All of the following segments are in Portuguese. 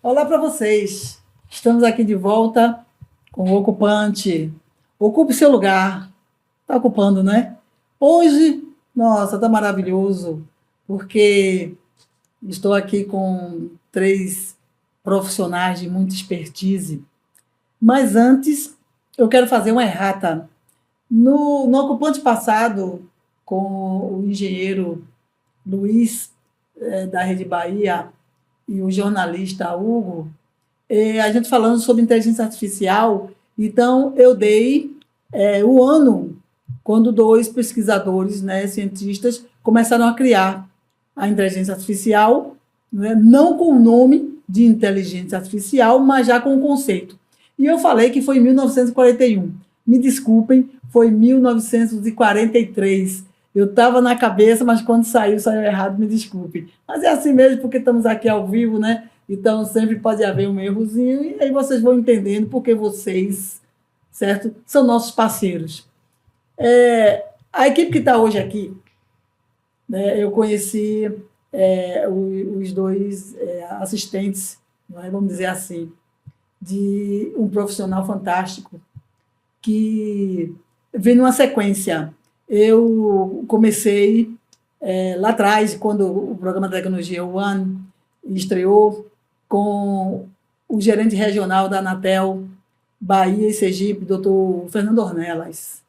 Olá para vocês. Estamos aqui de volta com o ocupante. Ocupe seu lugar. Está ocupando, né? Hoje, nossa, está maravilhoso, porque estou aqui com 3 profissionais de muita expertise. Mas antes, eu quero fazer uma errata. No ocupante passado, com o engenheiro Luiz, da Rede Bahia, e o jornalista Hugo, a gente falando sobre inteligência artificial. Então, eu dei o ano quando 2 pesquisadores, né, cientistas, começaram a criar a inteligência artificial, né, não com o nome de inteligência artificial, mas já com o conceito. E eu falei que foi em 1941. Me desculpem, foi 1943. Eu estava na cabeça, mas quando saiu errado, me desculpe. Mas é assim mesmo, porque estamos aqui ao vivo, né? Então, sempre pode haver um errozinho, e aí vocês vão entendendo, porque vocês, certo? São nossos parceiros. A equipe que está hoje aqui, né, eu conheci os 2 assistentes, né, vamos dizer assim, de um profissional fantástico, que vem numa sequência. Eu comecei lá atrás, quando o programa Tecnologia One estreou, com o gerente regional da Anatel, Bahia e Sergipe, doutor Fernando Ornelas.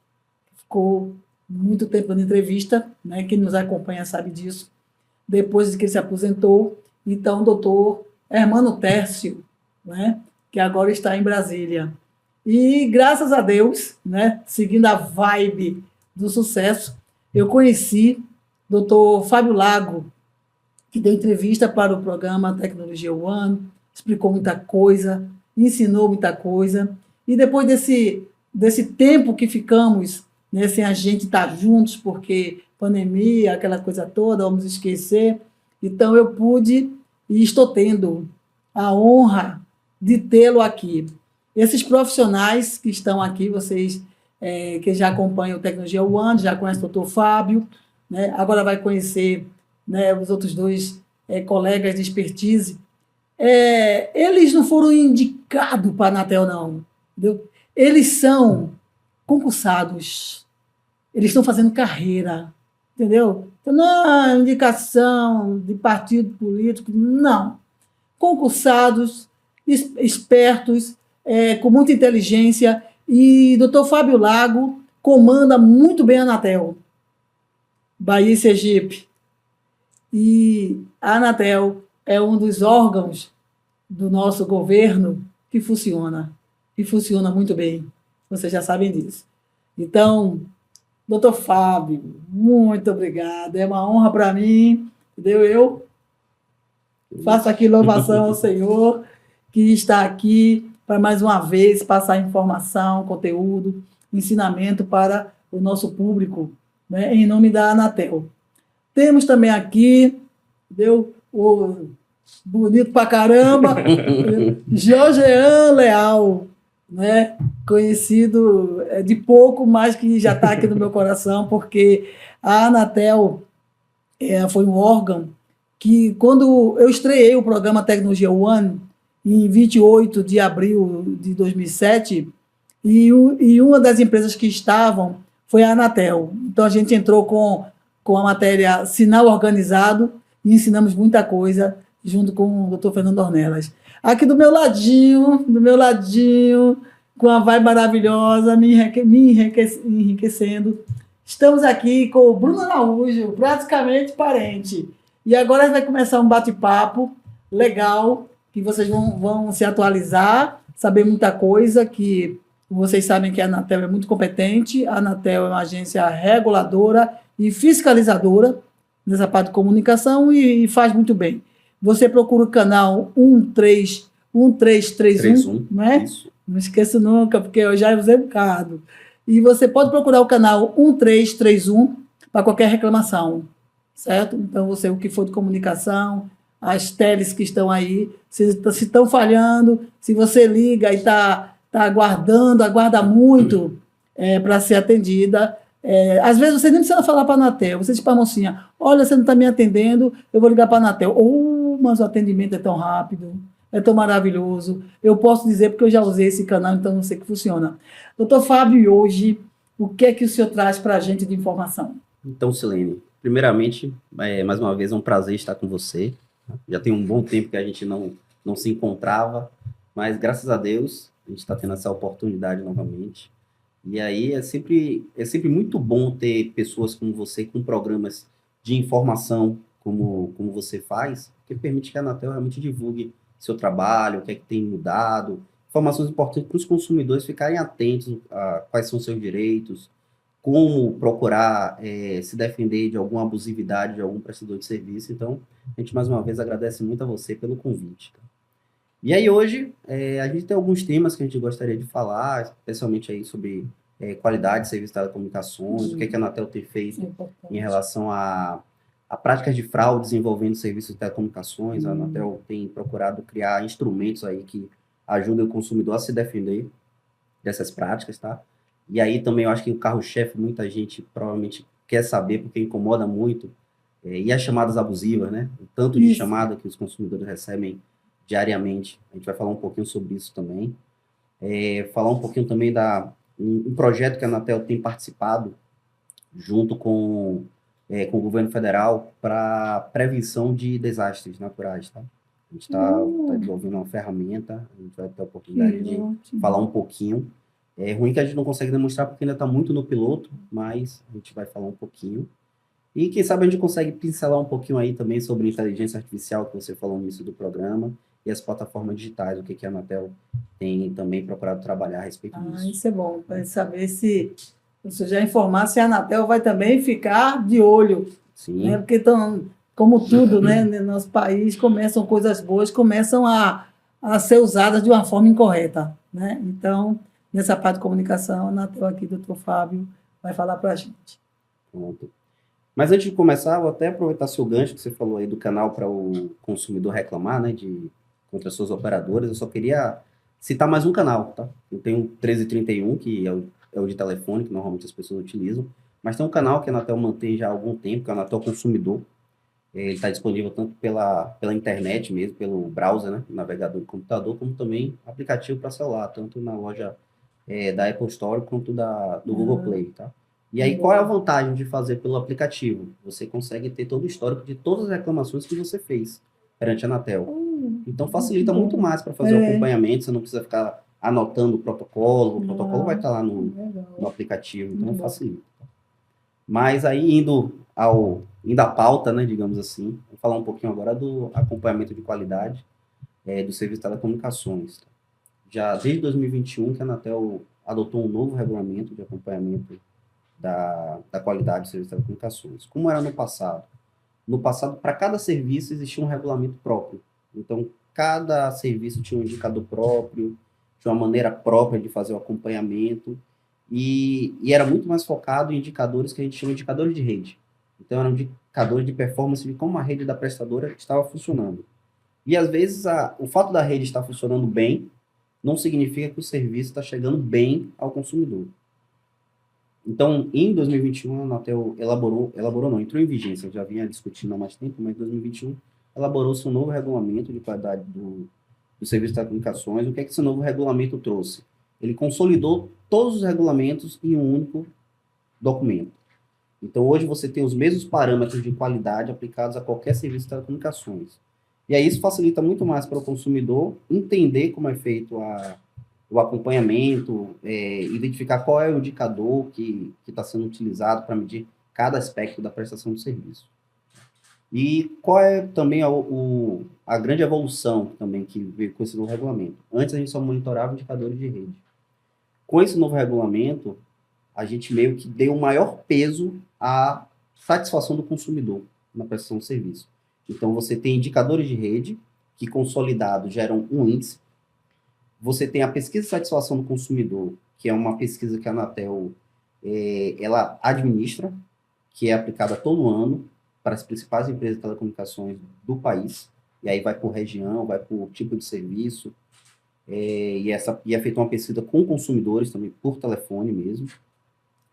Ficou muito tempo na entrevista, né? Quem nos acompanha sabe disso. Depois que ele se aposentou, então, o doutor Hermano Tércio, né? Que agora está em Brasília. E, graças a Deus, né? Seguindo a vibe do sucesso, eu conheci o doutor Fábio Lago, que deu entrevista para o programa Tecnologia One, explicou muita coisa, ensinou muita coisa, e depois desse tempo que ficamos, né, sem a gente estar juntos, porque pandemia, aquela coisa toda, vamos esquecer, então eu pude e estou tendo a honra de tê-lo aqui. Esses profissionais que estão aqui, vocês que já acompanham o Tecnologia One, já conhecem o doutor Fábio, né? Agora vai conhecer, né, os outros 2 colegas de expertise. Eles não foram indicados para a Anatel, não. Entendeu? Eles são concursados. Eles estão fazendo carreira. Entendeu? Então, não é indicação de partido político, não. Concursados, espertos, com muita inteligência. E doutor Fábio Lago comanda muito bem a Anatel, Bahia e Sergipe. E a Anatel é um dos órgãos do nosso governo que funciona, e funciona muito bem. Vocês já sabem disso. Então, doutor Fábio, muito obrigado. É uma honra para mim, entendeu? Eu faço aqui louvação ao Senhor, que está aqui para, mais uma vez, passar informação, conteúdo, ensinamento para o nosso público, né, em nome da Anatel. Temos também aqui, entendeu? O bonito pra caramba, Jorgean Leal, né? Conhecido de pouco, mas que já está aqui no meu coração, porque a Anatel foi um órgão que, quando eu estreiei o programa Tecnologia One, em 28 de abril de 2007, e uma das empresas que estavam foi a Anatel. Então, a gente entrou com a matéria Sinal Organizado e ensinamos muita coisa junto com o doutor Fernando Ornelas. Aqui do meu ladinho, com a vibe maravilhosa, me enriquecendo. Estamos aqui com o Bruno Araújo, praticamente parente. E agora vai começar um bate-papo legal, que vocês vão se atualizar, saber muita coisa, que vocês sabem que a Anatel é muito competente. A Anatel é uma agência reguladora e fiscalizadora nessa parte de comunicação e faz muito bem. Você procura o canal 1331, não é? Isso. Não esqueço nunca, porque eu já usei um bocado. E você pode procurar o canal 1331 para qualquer reclamação, certo? Então, você, o que for de comunicação, as teles que estão aí, se estão falhando, se você liga e está aguardando, aguarda muito para ser atendida. Às vezes você nem precisa falar para a Anatel, você diz para a mocinha, olha, você não está me atendendo, eu vou ligar para a Anatel. Mas o atendimento é tão rápido, é tão maravilhoso. Eu posso dizer porque eu já usei esse canal, então não sei que funciona. Doutor Fábio, hoje, o que é que o senhor traz para a gente de informação? Então, Silene, primeiramente, mais uma vez é um prazer estar com você. Já tem um bom tempo que a gente não se encontrava, mas graças a Deus a gente está tendo essa oportunidade novamente. E aí é sempre muito bom ter pessoas como você com programas de informação como você faz, que permite que a Anatel realmente divulgue seu trabalho, o que é que tem mudado, informações importantes para os consumidores ficarem atentos a quais são seus direitos, como procurar se defender de alguma abusividade de algum prestador de serviço. Então, a gente mais uma vez agradece muito a você pelo convite. Tá? E aí hoje a gente tem alguns temas que a gente gostaria de falar, especialmente aí sobre qualidade de serviço de telecomunicações, o que é que a Anatel tem feito em relação a práticas de fraude envolvendo serviços de telecomunicações. A Anatel tem procurado criar instrumentos aí que ajudem o consumidor a se defender dessas práticas, tá? E aí também eu acho que o carro-chefe, muita gente provavelmente quer saber, porque incomoda muito, e as chamadas abusivas, né? O tanto de chamada que os consumidores recebem diariamente. A gente vai falar um pouquinho sobre isso também. Falar um pouquinho também um projeto que a Anatel tem participado junto com o governo federal para prevenção de desastres naturais, tá? A gente está desenvolvendo uma ferramenta, a gente vai ter a oportunidade de falar um pouquinho. É ruim que a gente não consegue demonstrar porque ainda está muito no piloto, mas a gente vai falar um pouquinho. E quem sabe a gente consegue pincelar um pouquinho aí também sobre inteligência artificial, que você falou no início do programa, e as plataformas digitais, o que a Anatel tem também procurado trabalhar a respeito disso. Isso é bom, para saber se você já informar se a Anatel vai também ficar de olho. Sim. Né? Porque, como tudo, né, no nosso país, começam coisas boas, começam a ser usadas de uma forma incorreta. Né? Então, nessa parte de comunicação, a Anatel aqui, doutor Fábio, vai falar para a gente. Pronto. Mas antes de começar, vou até aproveitar seu gancho que você falou aí do canal para o consumidor reclamar, né, contra suas operadoras. Eu só queria citar mais um canal, tá? Eu tenho o 1331, que é o de telefone, que normalmente as pessoas utilizam, mas tem um canal que a Anatel mantém já há algum tempo, que é o Anatel Consumidor. Ele está disponível tanto pela internet mesmo, pelo browser, né, navegador do computador, como também aplicativo para celular, tanto na loja da Apple Store quanto do Google Play, tá? E aí, qual é a vantagem de fazer pelo aplicativo? Você consegue ter todo o histórico de todas as reclamações que você fez perante a Anatel. Então, facilita muito mais para fazer o acompanhamento, você não precisa ficar anotando o protocolo vai estar lá no aplicativo, então facilita. Mas aí, indo à pauta, né, digamos assim, vou falar um pouquinho agora do acompanhamento de qualidade do serviço de telecomunicações. Já desde 2021 que a Anatel adotou um novo regulamento de acompanhamento da qualidade do serviço de telecomunicações. Como era no passado? No passado, para cada serviço existia um regulamento próprio. Então, cada serviço tinha um indicador próprio, tinha uma maneira própria de fazer o acompanhamento, e era muito mais focado em indicadores que a gente chama de indicadores de rede. Então, eram indicadores de performance de como a rede da prestadora estava funcionando. E, às vezes, o fato da rede estar funcionando bem não significa que o serviço está chegando bem ao consumidor. Então, em 2021, a Anatel entrou em vigência, já vinha discutindo há mais tempo, mas em 2021 elaborou-se um novo regulamento de qualidade do serviço de telecomunicações. O que é que esse novo regulamento trouxe? Ele consolidou todos os regulamentos em um único documento. Então, hoje você tem os mesmos parâmetros de qualidade aplicados a qualquer serviço de telecomunicações. E aí isso facilita muito mais para o consumidor entender como é feito o acompanhamento, identificar qual é o indicador que está sendo utilizado para medir cada aspecto da prestação do serviço. E qual é também a grande evolução também que veio com esse novo regulamento? Antes a gente só monitorava indicadores de rede. Com esse novo regulamento, a gente meio que deu um maior peso à satisfação do consumidor na prestação do serviço. Então, você tem indicadores de rede que, consolidados, geram um índice. você tem a pesquisa de satisfação do consumidor, que é uma pesquisa que a Anatel ela administra, que é aplicada todo ano para as principais empresas de telecomunicações do país, e aí vai por região, vai por tipo de serviço, e é feita uma pesquisa com consumidores também, por telefone mesmo.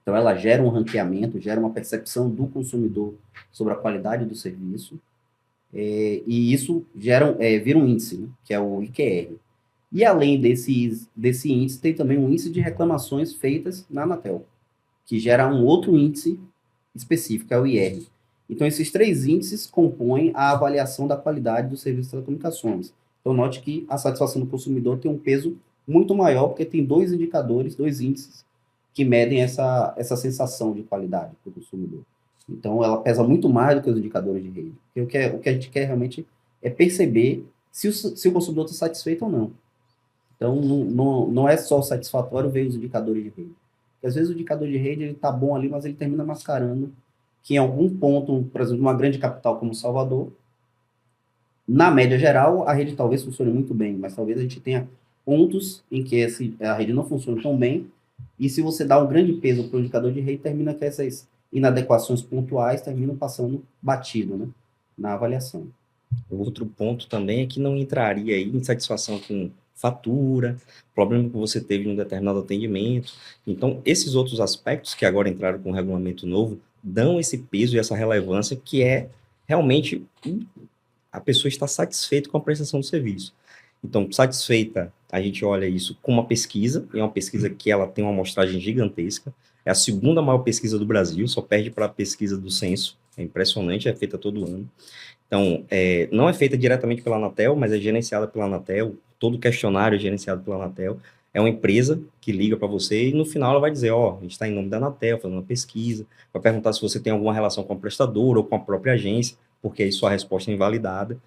Então, ela gera um ranqueamento, gera uma percepção do consumidor sobre a qualidade do serviço, e isso vira um índice, né, que é o IQR. E além desse índice, tem também um índice de reclamações feitas na Anatel, que gera um outro índice específico, é o IR. Então, esses 3 índices compõem a avaliação da qualidade do serviço de telecomunicações. Então, note que a satisfação do consumidor tem um peso muito maior, porque tem 2 indicadores, 2 índices, que medem essa sensação de qualidade para o consumidor. Então, ela pesa muito mais do que os indicadores de rede. Porque o que a gente quer realmente é perceber se o consumidor está satisfeito ou não. Então, não é só satisfatório ver os indicadores de rede. Porque, às vezes, o indicador de rede está bom ali, mas ele termina mascarando que em algum ponto, por exemplo, numa grande capital como Salvador, na média geral, a rede talvez funcione muito bem, mas talvez a gente tenha pontos em que a rede não funciona tão bem, e se você dá um grande peso para o indicador de rede, termina que essas inadequações pontuais terminam passando batido, né, na avaliação. Outro ponto também é que não entraria aí insatisfação com fatura, problema que você teve em um determinado atendimento. Então, esses outros aspectos que agora entraram com o regulamento novo dão esse peso e essa relevância que é realmente a pessoa está satisfeita com a prestação do serviço. Então, satisfeita, a gente olha isso com uma pesquisa, e é uma pesquisa que ela tem uma amostragem gigantesca, é a segunda maior pesquisa do Brasil, só perde para a pesquisa do Censo, é impressionante, é feita todo ano. Então, não é feita diretamente pela Anatel, mas é gerenciada pela Anatel, todo questionário é gerenciado pela Anatel, é uma empresa que liga para você e no final ela vai dizer, a gente está em nome da Anatel, fazendo uma pesquisa, vai perguntar se você tem alguma relação com a prestadora ou com a própria agência, porque aí sua resposta é invalidada,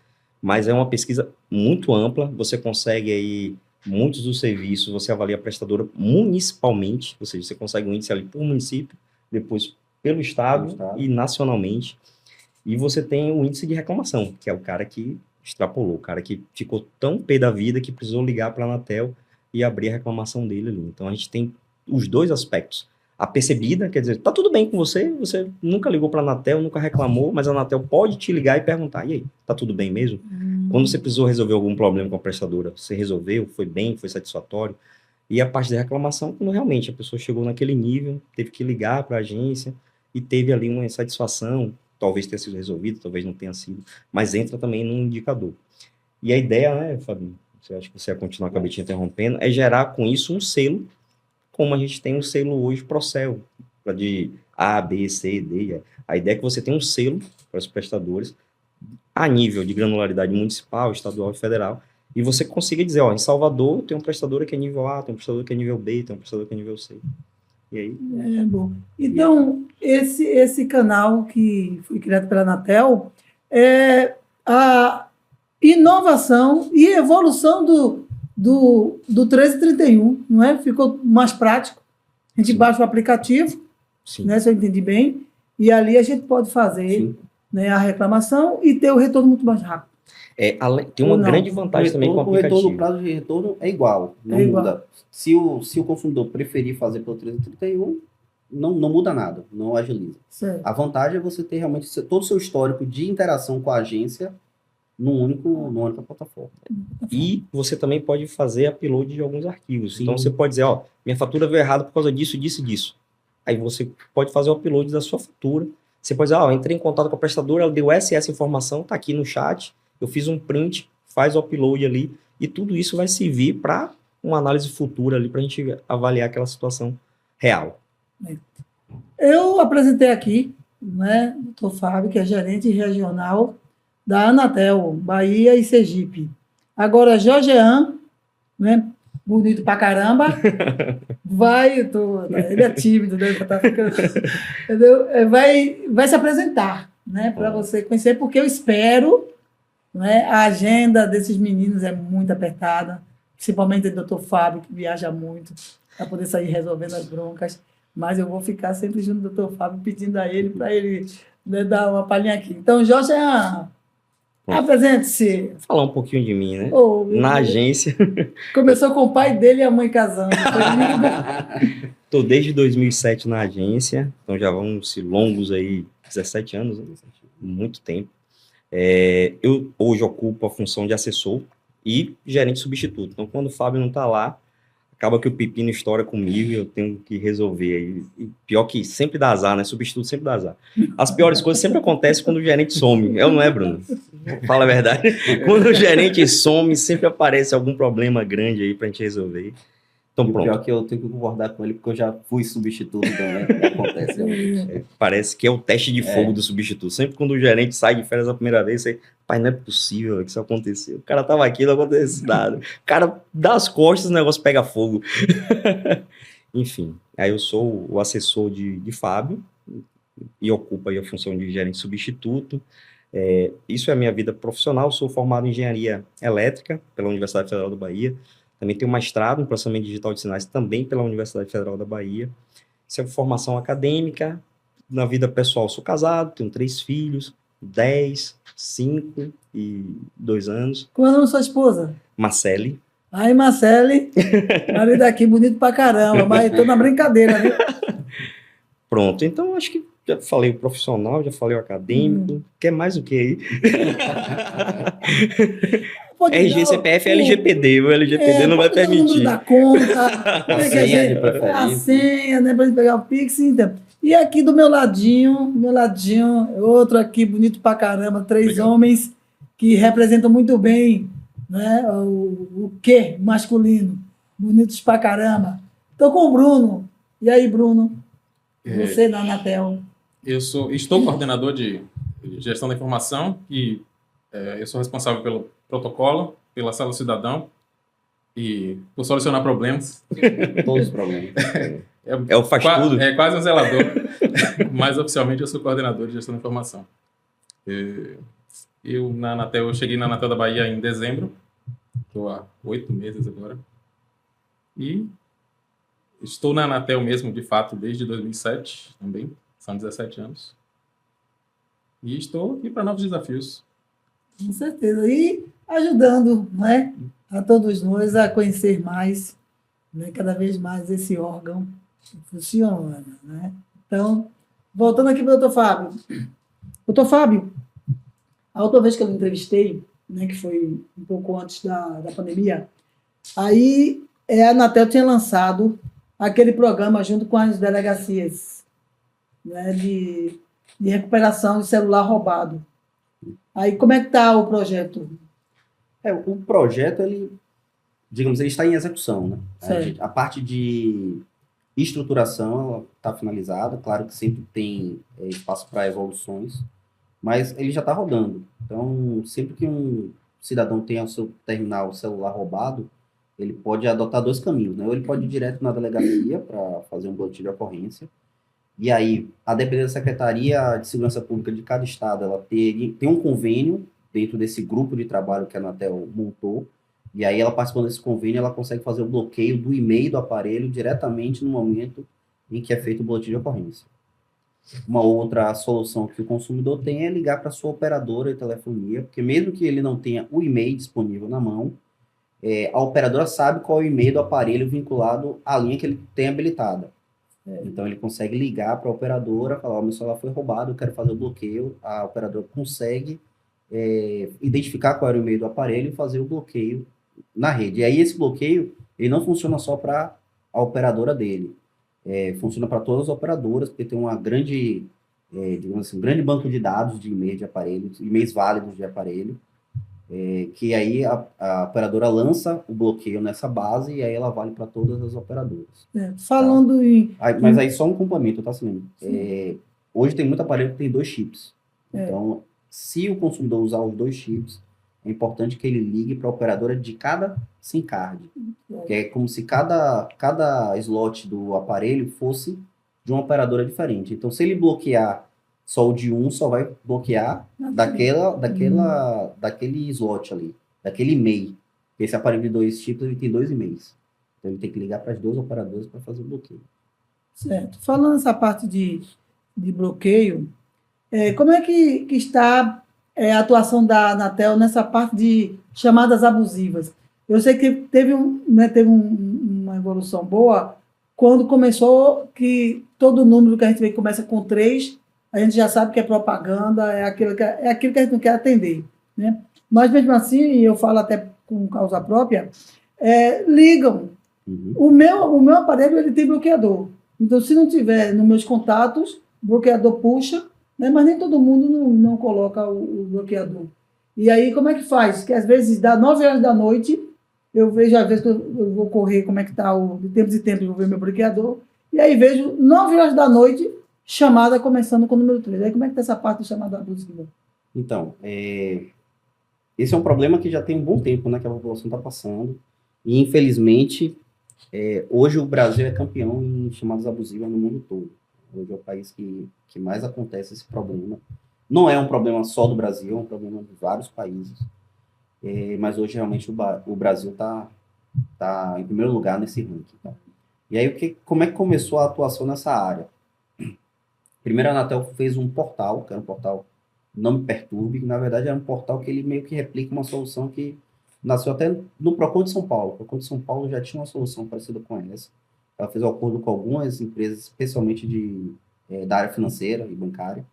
mas é uma pesquisa muito ampla, você consegue aí muitos dos serviços, você avalia a prestadora municipalmente, ou seja, você consegue um índice ali por município, depois pelo estado e nacionalmente, e você tem o índice de reclamação, que é o cara que extrapolou, o cara que ficou tão pé da vida que precisou ligar para a Anatel e abrir a reclamação dele ali. Então, a gente tem os 2 aspectos. A percebida, quer dizer, tá tudo bem com você, você nunca ligou para a Anatel, nunca reclamou, mas a Anatel pode te ligar e perguntar, e aí, tá tudo bem mesmo? Quando você precisou resolver algum problema com a prestadora, você resolveu, foi bem, foi satisfatório? E a parte da reclamação, quando realmente a pessoa chegou naquele nível, teve que ligar para a agência e teve ali uma insatisfação, talvez tenha sido resolvido, talvez não tenha sido, mas entra também num indicador. E a ideia, né, Fabinho, você acha que você ia continuar, acabei te interrompendo, é gerar com isso um selo, como a gente tem um selo hoje Procel, de A, B, C, D. A ideia é que você tenha um selo para os prestadores a nível de granularidade municipal, estadual e federal, e você consiga dizer, em Salvador tem um prestador que é nível A, tem um prestador que é nível B, tem um prestador que é nível C. E aí? É bom. Então, esse canal que foi criado pela Anatel é a inovação e evolução do 1331, não é? Ficou mais prático. A gente baixa o aplicativo, né, se eu entendi bem, e ali a gente pode fazer, né, a reclamação e ter o retorno muito mais rápido. Tem uma grande vantagem também com o aplicativo. O retorno, o prazo de retorno é igual, não muda. Se o consumidor preferir fazer pelo 1331, não muda nada, não agiliza. Certo. A vantagem é você ter realmente todo o seu histórico de interação com a agência numa única plataforma. E você também pode fazer upload de alguns arquivos. Sim. Então, você pode dizer, minha fatura veio errada por causa disso, disso e disso. Aí você pode fazer o upload da sua fatura. Você pode dizer, eu entrei em contato com a prestadora, ela deu essa informação, está aqui no chat, eu fiz um print, faz o upload ali, e tudo isso vai servir para uma análise futura ali, para a gente avaliar aquela situação real. Eu apresentei aqui, né, o Dr. Fábio, que é gerente regional da Anatel, Bahia e Sergipe. Agora, Jorgean, né, bonito pra caramba, ele é tímido, né, tá ficando, entendeu? Vai se apresentar, né, para você conhecer, porque eu espero, né, a agenda desses meninos é muito apertada, principalmente do Dr. Fábio, que viaja muito, para poder sair resolvendo as broncas, mas eu vou ficar sempre junto do Dr. Fábio, pedindo a ele, para ele, né, dar uma palhinha aqui. Então, Jorgean, Apresente-se. Falar um pouquinho de mim, né? Oh, Na agência, começou com o pai dele e a mãe casando. Foi lindo. tô desde 2007 na agência, então já vão-se longos aí, 17 anos, né? Muito tempo. Eu hoje ocupo a função de assessor e gerente substituto. Então, quando o Fábio não está lá, acaba que o pepino estoura comigo e eu tenho que resolver aí. E pior que sempre dá azar, né? Substituto sempre dá azar. As piores coisas sempre acontecem quando o gerente some. Eu não é, Bruno? Fala a verdade. Quando o gerente some, sempre aparece algum problema grande aí pra gente resolver. Então, E o pior pronto. é que eu tenho que concordar com ele, porque eu já fui substituto também. Acontece, realmente. Parece que é o teste de fogo do substituto. Sempre quando o gerente sai de férias a primeira vez, você, pai, não é possível que isso aconteceu. O cara tava aqui, não aconteceu nada. O cara dá as costas, o negócio pega fogo. Enfim, aí eu sou o assessor de Fábio e ocupo aí a função de gerente substituto. Isso é a minha vida profissional. Sou formado em engenharia elétrica pela Universidade Federal da Bahia. Também tenho mestrado em processamento digital de sinais também pela Universidade Federal da Bahia. Isso é formação acadêmica. Na vida pessoal, sou casado, tenho 3 filhos, 10, 5 e 2 anos. Qual é o nome da sua esposa? Marcele. Aí, Marcele, marido aqui, bonito pra caramba, mas tô na brincadeira, viu? Pronto, então acho que já falei o profissional, já falei o acadêmico. Quer mais o que aí? Pode RG, dar CPF e LGPD. O LGPD não vai pode dar o número permitir. da conta, A né, que senha de a preferência. senha, né, pra gente pegar o Pix, então. E aqui do meu ladinho, outro aqui, bonito pra caramba, 3 Obrigado. homens que representam muito bem, né, o quê masculino, bonitos pra caramba. Tô com o Bruno. E aí, Bruno? Você na Anatel. Estou coordenador de gestão da informação e eu sou responsável pelo protocolo, pela sala do cidadão e por solucionar problemas. Todos os problemas. É o faz tudo. É quase um zelador, mas oficialmente eu sou coordenador de gestão da informação. Eu cheguei na Anatel da Bahia em dezembro, estou há 8 meses agora, e estou na Anatel mesmo, de fato, desde 2007 também, são 17 anos. E estou aqui para novos desafios. Com certeza. E ajudando, né, a todos nós a conhecer mais, né, cada vez mais esse órgão que funciona, né? Então, voltando aqui para o doutor Fábio. Doutor Fábio, a outra vez que eu lhe entrevistei, né, que foi um pouco antes da pandemia, aí a Anatel tinha lançado aquele programa junto com as delegacias, né, de recuperação de celular roubado. Aí, como é que está o projeto? O projeto, digamos, ele está em execução, né? Certo. A parte de estruturação está finalizada, claro que sempre tem espaço para evoluções, mas ele já está rodando. Então, sempre que um cidadão tenha o seu terminal celular roubado, ele pode adotar 2 caminhos, né? Ou ele pode ir direto na delegacia para fazer um boletim de ocorrência, e aí, a depender da Secretaria de Segurança Pública de cada estado, ela tem um convênio dentro desse grupo de trabalho que a Anatel montou, e aí ela participando desse convênio, ela consegue fazer o bloqueio do e-mail do aparelho diretamente no momento em que é feito o boletim de ocorrência. Uma outra solução que o consumidor tem é ligar para a sua operadora de telefonia, porque mesmo que ele não tenha o e-mail disponível na mão, a operadora sabe qual é o e-mail do aparelho vinculado à linha que ele tem habilitada. Então, ele consegue ligar para a operadora, falar, meu celular foi roubado, eu quero fazer o bloqueio. A operadora consegue identificar qual era o e-mail do aparelho e fazer o bloqueio na rede. E aí, esse bloqueio, ele não funciona só para a operadora dele. Funciona para todas as operadoras, porque tem uma grande, digamos assim, um grande banco de dados de e-mail de aparelho, e-mails válidos de aparelho, que aí a operadora lança o bloqueio nessa base e aí ela vale para todas as operadoras. Falando em... Mas aí só um complemento, tá, Celino? Hoje tem muito aparelho que tem 2 chips. Então, se o consumidor usar os 2 chips, é importante que ele ligue para a operadora de cada SIM card. Que é como se cada slot do aparelho fosse de uma operadora diferente. Então, se ele bloquear só o de um, só vai bloquear daquele slot ali, daquele e-mail. Esse aparelho de 2 chips, ele tem 2 e-mails. Então, ele tem que ligar para as 2 operadoras para fazer o bloqueio. Certo. Falando nessa parte de bloqueio, como é que está é a atuação da Anatel nessa parte de chamadas abusivas. Eu sei que teve uma evolução boa quando começou que todo número que a gente vê que começa com 3, a gente já sabe que é propaganda, é aquilo que a gente não quer atender, né? Mas, mesmo assim, e eu falo até com causa própria, ligam. Uhum. O meu aparelho ele tem bloqueador. Então, se não tiver nos meus contatos, o bloqueador puxa, né? Mas nem todo mundo não coloca o bloqueador. E aí, como é que faz? Que às vezes dá 9 horas da noite, eu vejo, às vezes, que eu vou correr, como é que está, de tempos em tempos, eu vou ver meu bloqueador, e aí vejo 9 horas da noite, chamada começando com o número 3. Aí, como é que está essa parte de chamada abusiva? Então, esse é um problema que já tem um bom tempo, né, que a população está passando. E, infelizmente, hoje o Brasil é campeão em chamadas abusivas no mundo todo. Hoje é o país que mais acontece esse problema. Não é um problema só do Brasil, é um problema de vários países. Mas hoje, realmente, o Brasil está em primeiro lugar nesse ranking. Tá? E aí, como é que começou a atuação nessa área? Primeiro, a Anatel fez um portal, que era um portal Não Me Perturbe, que na verdade era um portal que ele meio que replica uma solução que nasceu até no Procon de São Paulo. O Procon de São Paulo já tinha uma solução parecida com essa. Ela fez um acordo com algumas empresas, especialmente da área financeira e bancária,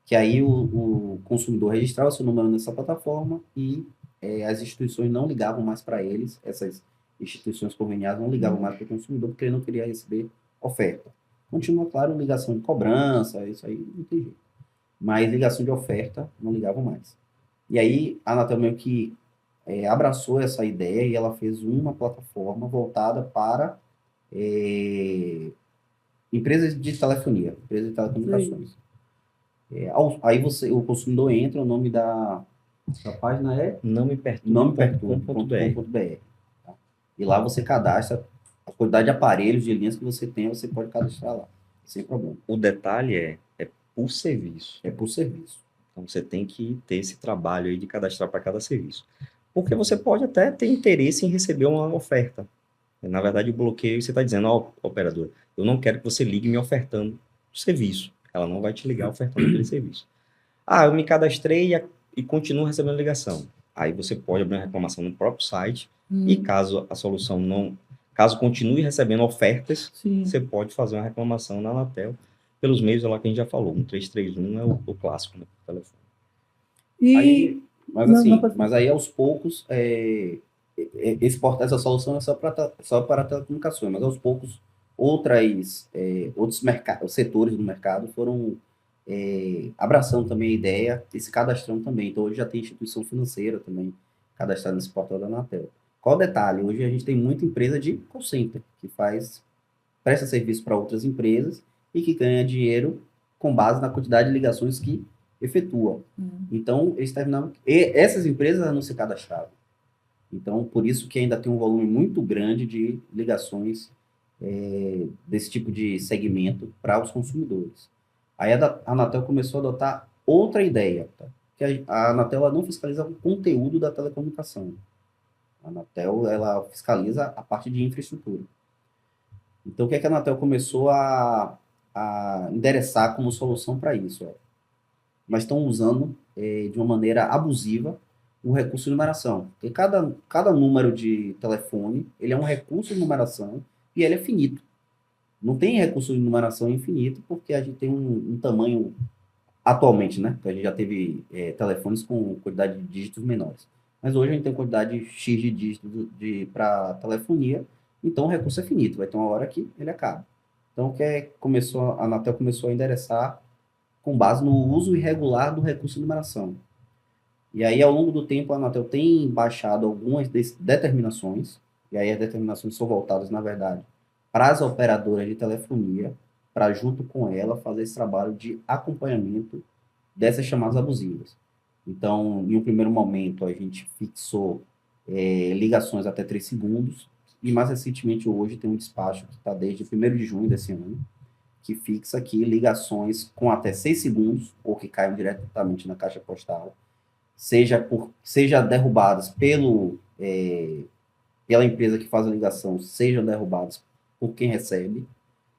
que aí o consumidor registrava seu número nessa plataforma e as instituições não ligavam mais para eles, essas instituições conveniadas não ligavam mais para o consumidor, porque ele não queria receber oferta. Continua, claro, ligação de cobrança, isso aí não tem jeito. Mas ligação de oferta, não ligavam mais. E aí, a Anatel meio que abraçou essa ideia e ela fez uma plataforma voltada para empresas de telefonia, empresas de telecomunicações. Aí o consumidor entra, o nome da página é Não me perturbe.com.br. Tá? E lá você cadastra a quantidade de aparelhos, de linhas que você tem, você pode cadastrar lá, sem problema. O detalhe é por serviço. É por serviço. Então você tem que ter esse trabalho aí de cadastrar para cada serviço. Porque você pode até ter interesse em receber uma oferta. Na verdade, o bloqueio, você está dizendo, ó, operador, eu não quero que você ligue me ofertando o serviço. Ela não vai te ligar ofertando aquele serviço. Ah, eu me cadastrei e continuo recebendo ligação. Aí você pode abrir uma reclamação no próprio site e caso a solução caso continue recebendo ofertas, Sim. você pode fazer uma reclamação na Anatel pelos meios lá que a gente já falou. 1331 é o clássico, né, do telefone. E Mas aí aos poucos essa solução é só para telecomunicações, mas aos poucos outros setores do mercado foram abraçando também a ideia e se cadastrando também. Então hoje já tem instituição financeira também cadastrada nesse portal da Anatel. Qual o detalhe? Hoje a gente tem muita empresa de call center que presta serviço para outras empresas e que ganha dinheiro com base na quantidade de ligações que efetua. Então, eles terminaram... essas empresas não se cadastravam. Então, por isso que ainda tem um volume muito grande de ligações desse tipo de segmento para os consumidores. Aí a Anatel começou a adotar outra ideia, tá? Que a Anatel ela não fiscaliza o conteúdo da telecomunicação. A Anatel ela fiscaliza a parte de infraestrutura. Então, o que é que a Anatel começou a endereçar como solução para isso? Mas estão usando de uma maneira abusiva o recurso de numeração. Porque cada número de telefone ele é um recurso de numeração e ele é finito. Não tem recurso de numeração infinito porque a gente tem um tamanho atualmente, né? A gente já teve telefones com quantidade de dígitos menores. Mas hoje a gente tem quantidade X de dígitos para telefonia, então o recurso é finito. Vai ter uma hora que ele acaba. Então, a Anatel começou a endereçar com base no uso irregular do recurso de numeração. E aí, ao longo do tempo, a Anatel tem baixado algumas determinações, e aí as determinações são voltadas, na verdade, para as operadoras de telefonia, para, junto com ela, fazer esse trabalho de acompanhamento dessas chamadas abusivas. Então, em um primeiro momento, a gente fixou ligações até 3 segundos, e mais recentemente, hoje, tem um despacho que está desde 1º de junho desse ano, que fixa aqui ligações com até 6 segundos, ou que caiam diretamente na caixa postal, seja derrubadas pela empresa que faz a ligação, sejam derrubadas por quem recebe,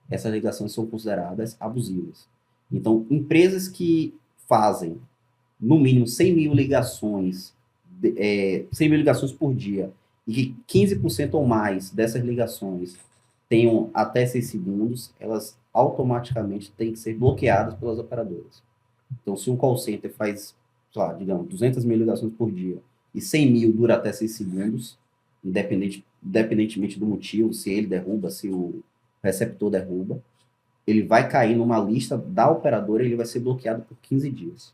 essas ligações são consideradas abusivas. Então, empresas que fazem no mínimo 100 mil ligações, 100 mil ligações por dia, e que 15% ou mais dessas ligações tenham até 6 segundos, elas automaticamente têm que ser bloqueadas pelas operadoras. Então, se um call center faz, sei lá, digamos, 200 mil ligações por dia e 100 mil dura até 6 segundos, independentemente do motivo, se ele derruba, se o receptor derruba, ele vai cair numa lista da operadora e ele vai ser bloqueado por 15 dias.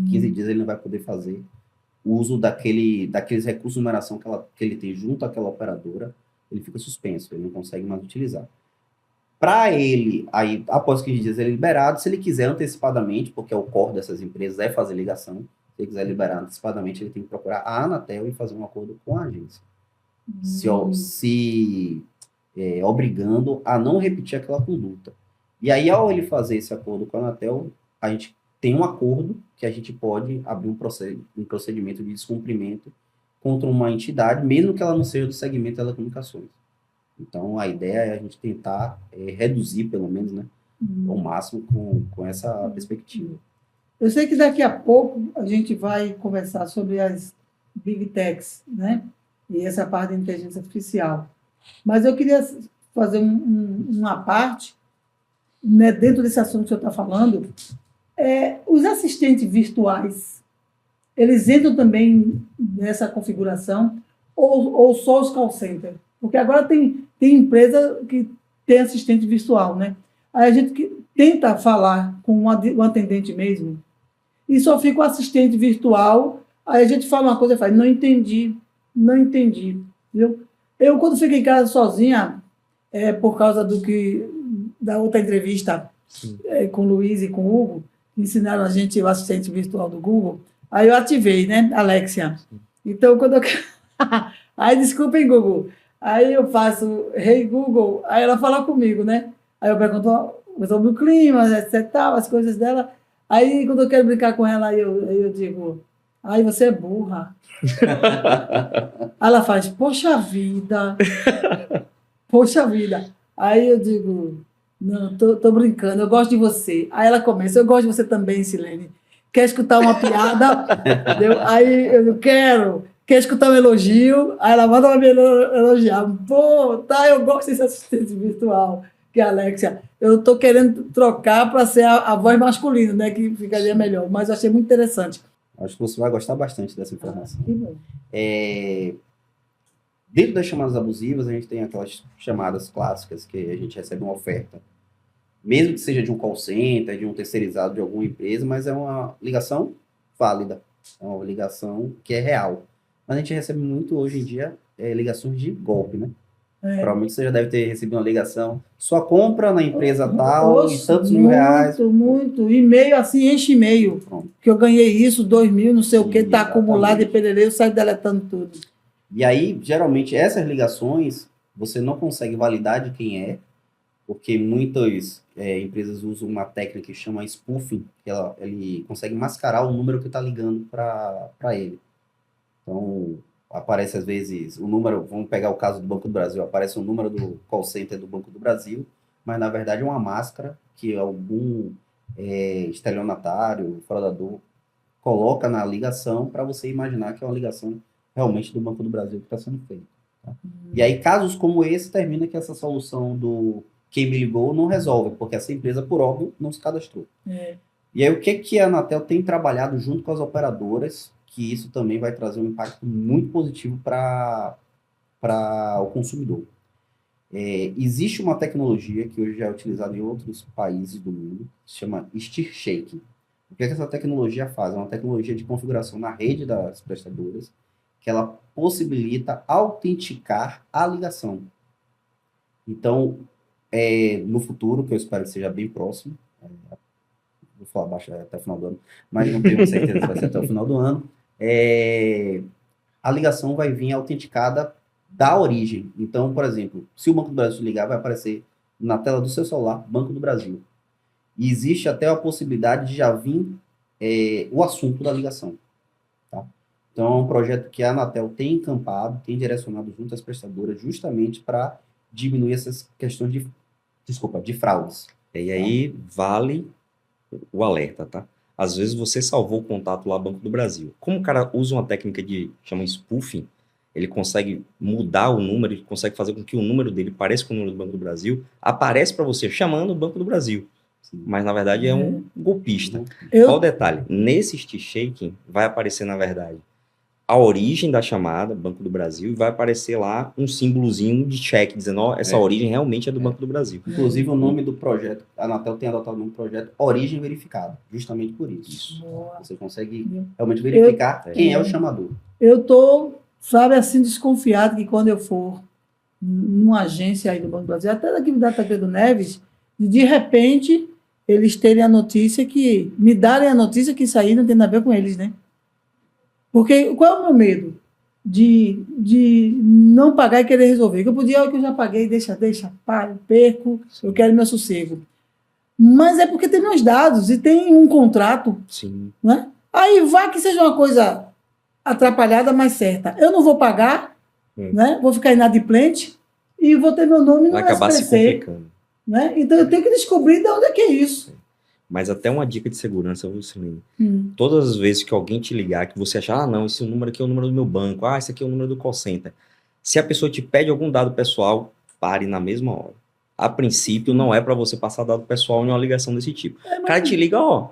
15 dias ele não vai poder fazer uso daqueles recursos de numeração que ele tem junto àquela operadora, ele fica suspenso, ele não consegue mais utilizar. Para ele, aí, após 15 dias, ele é liberado. Se ele quiser antecipadamente, porque é o core dessas empresas, é fazer ligação, se ele quiser liberar antecipadamente, ele tem que procurar a Anatel e fazer um acordo com a agência. Obrigando a não repetir aquela conduta. E aí, ao ele fazer esse acordo com a Anatel, a gente tem um acordo que a gente pode abrir um procedimento de descumprimento contra uma entidade, mesmo que ela não seja do segmento de telecomunicações. Então, a ideia é a gente tentar reduzir, pelo menos, né, ao máximo com essa perspectiva. Eu sei que daqui a pouco a gente vai conversar sobre as Big Techs, né? E essa parte da inteligência artificial. Mas eu queria fazer uma parte, né, dentro desse assunto que o senhor está falando. Os assistentes virtuais, eles entram também nessa configuração ou só os call center? Porque agora tem empresa que tem assistente virtual, né? Aí a gente tenta falar com um atendente mesmo e só fica o assistente virtual, aí a gente fala uma coisa e fala, não entendi, entendeu? Eu, quando fico em casa sozinha, por causa da outra entrevista com o Luiz e com o Hugo, que ensinaram a gente o assistente virtual do Google, aí eu ativei, né, Alexia? Então, quando eu... Aí, desculpem, Google. Aí eu faço, Hey Google, aí ela fala comigo, né? Aí eu pergunto sobre o clima, etc, as coisas dela. Aí, quando eu quero brincar com ela, eu digo, ai, você é burra. Aí ela faz, poxa vida. Aí eu digo, não, tô brincando, eu gosto de você. Aí ela começa, eu gosto de você também, Silene. Quer escutar uma piada? Aí eu quero. Quer escutar um elogio? Aí ela manda me elogiar. Pô, tá, eu gosto desse assistente virtual, que é a Alexia. Eu estou querendo trocar para ser a voz masculina, né, que ficaria melhor. Mas eu achei muito interessante. Acho que você vai gostar bastante dessa informação. Que bom. Dentro das chamadas abusivas, a gente tem aquelas chamadas clássicas que a gente recebe uma oferta, mesmo que seja de um call center, de um terceirizado de alguma empresa, mas é uma ligação válida, é uma ligação que é real. Mas a gente recebe muito hoje em dia ligações de golpe, né? Provavelmente você já deve ter recebido uma ligação, sua compra na empresa tal, e tantos mil reais. Muito. E-mail assim, enche e-mail. Pronto. Que eu ganhei isso, 2.000, não sei o que, tá acumulado e pererê, eu saio deletando tudo. E aí, geralmente, essas ligações, você não consegue validar de quem é, porque muitas empresas usam uma técnica que chama spoofing, que ele consegue mascarar o número que está ligando para ele. Então, aparece às vezes o número, vamos pegar o caso do Banco do Brasil, aparece o número do call center do Banco do Brasil, mas na verdade é uma máscara que algum estelionatário, fraudador, coloca na ligação para você imaginar que é uma ligação realmente do Banco do Brasil que está sendo feita. Tá? E aí, casos como esse, termina que essa solução do quem me ligou não resolve, porque essa empresa, por óbvio, não se cadastrou. E aí, o que a Anatel tem trabalhado junto com as operadoras, que isso também vai trazer um impacto muito positivo para o consumidor. Existe uma tecnologia que hoje já é utilizada em outros países do mundo, que se chama Steer Shaking. O que essa tecnologia faz? É uma tecnologia de configuração na rede das prestadoras, que ela possibilita autenticar a ligação. Então, no futuro, que eu espero que seja bem próximo, vou falar baixo até o final do ano, mas não tenho certeza se vai ser até o final do ano, a ligação vai vir autenticada da origem. Então, por exemplo, se o Banco do Brasil ligar, vai aparecer na tela do seu celular, Banco do Brasil. E existe até a possibilidade de já vir o assunto da ligação. Tá? Então, é um projeto que a Anatel tem encampado, tem direcionado junto às prestadoras, justamente para diminuir essas questões de fraudes. E aí vale o alerta, tá? Às vezes você salvou o contato lá Banco do Brasil. Como o cara usa uma técnica de, chama spoofing, ele consegue mudar o número, ele consegue fazer com que o número dele pareça com o número do Banco do Brasil, aparece para você chamando o Banco do Brasil. Mas na verdade é um golpista. Qual o detalhe? Nesse stick shaking vai aparecer, na verdade, a origem da chamada, Banco do Brasil, e vai aparecer lá um símbolozinho de cheque, dizendo, ó, essa origem realmente é do Banco do Brasil. Inclusive, o nome do projeto, a Anatel tem adotado um projeto Origem Verificada, justamente por isso. Boa. Você consegue realmente verificar quem é o chamador. Eu tô, sabe, assim, desconfiado que quando eu for numa agência aí do Banco do Brasil, até daqui da Tancredo Neves, de repente eles terem a notícia que, me darem a notícia que isso aí não tem nada a ver com eles, né? Porque qual é o meu medo? De não pagar e querer resolver. Que eu podia, que eu já paguei, deixa, pago, perco, eu quero meu sossego. Mas é porque tem meus dados e tem um contrato. Sim. Né? Aí vai que seja uma coisa atrapalhada, mas certa. Eu não vou pagar, né? Vou ficar inadimplente e vou ter meu nome no Vai acabar se SPC, complicando. né? Então eu tenho que descobrir de onde é que é isso. Mas até uma dica de segurança, Lucilene. Todas as vezes que alguém te ligar, que você achar, não, esse número aqui é o número do meu banco, esse aqui é o número do call center. Se a pessoa te pede algum dado pessoal, pare na mesma hora. A princípio, não é para você passar dado pessoal em uma ligação desse tipo. O cara te liga, ó,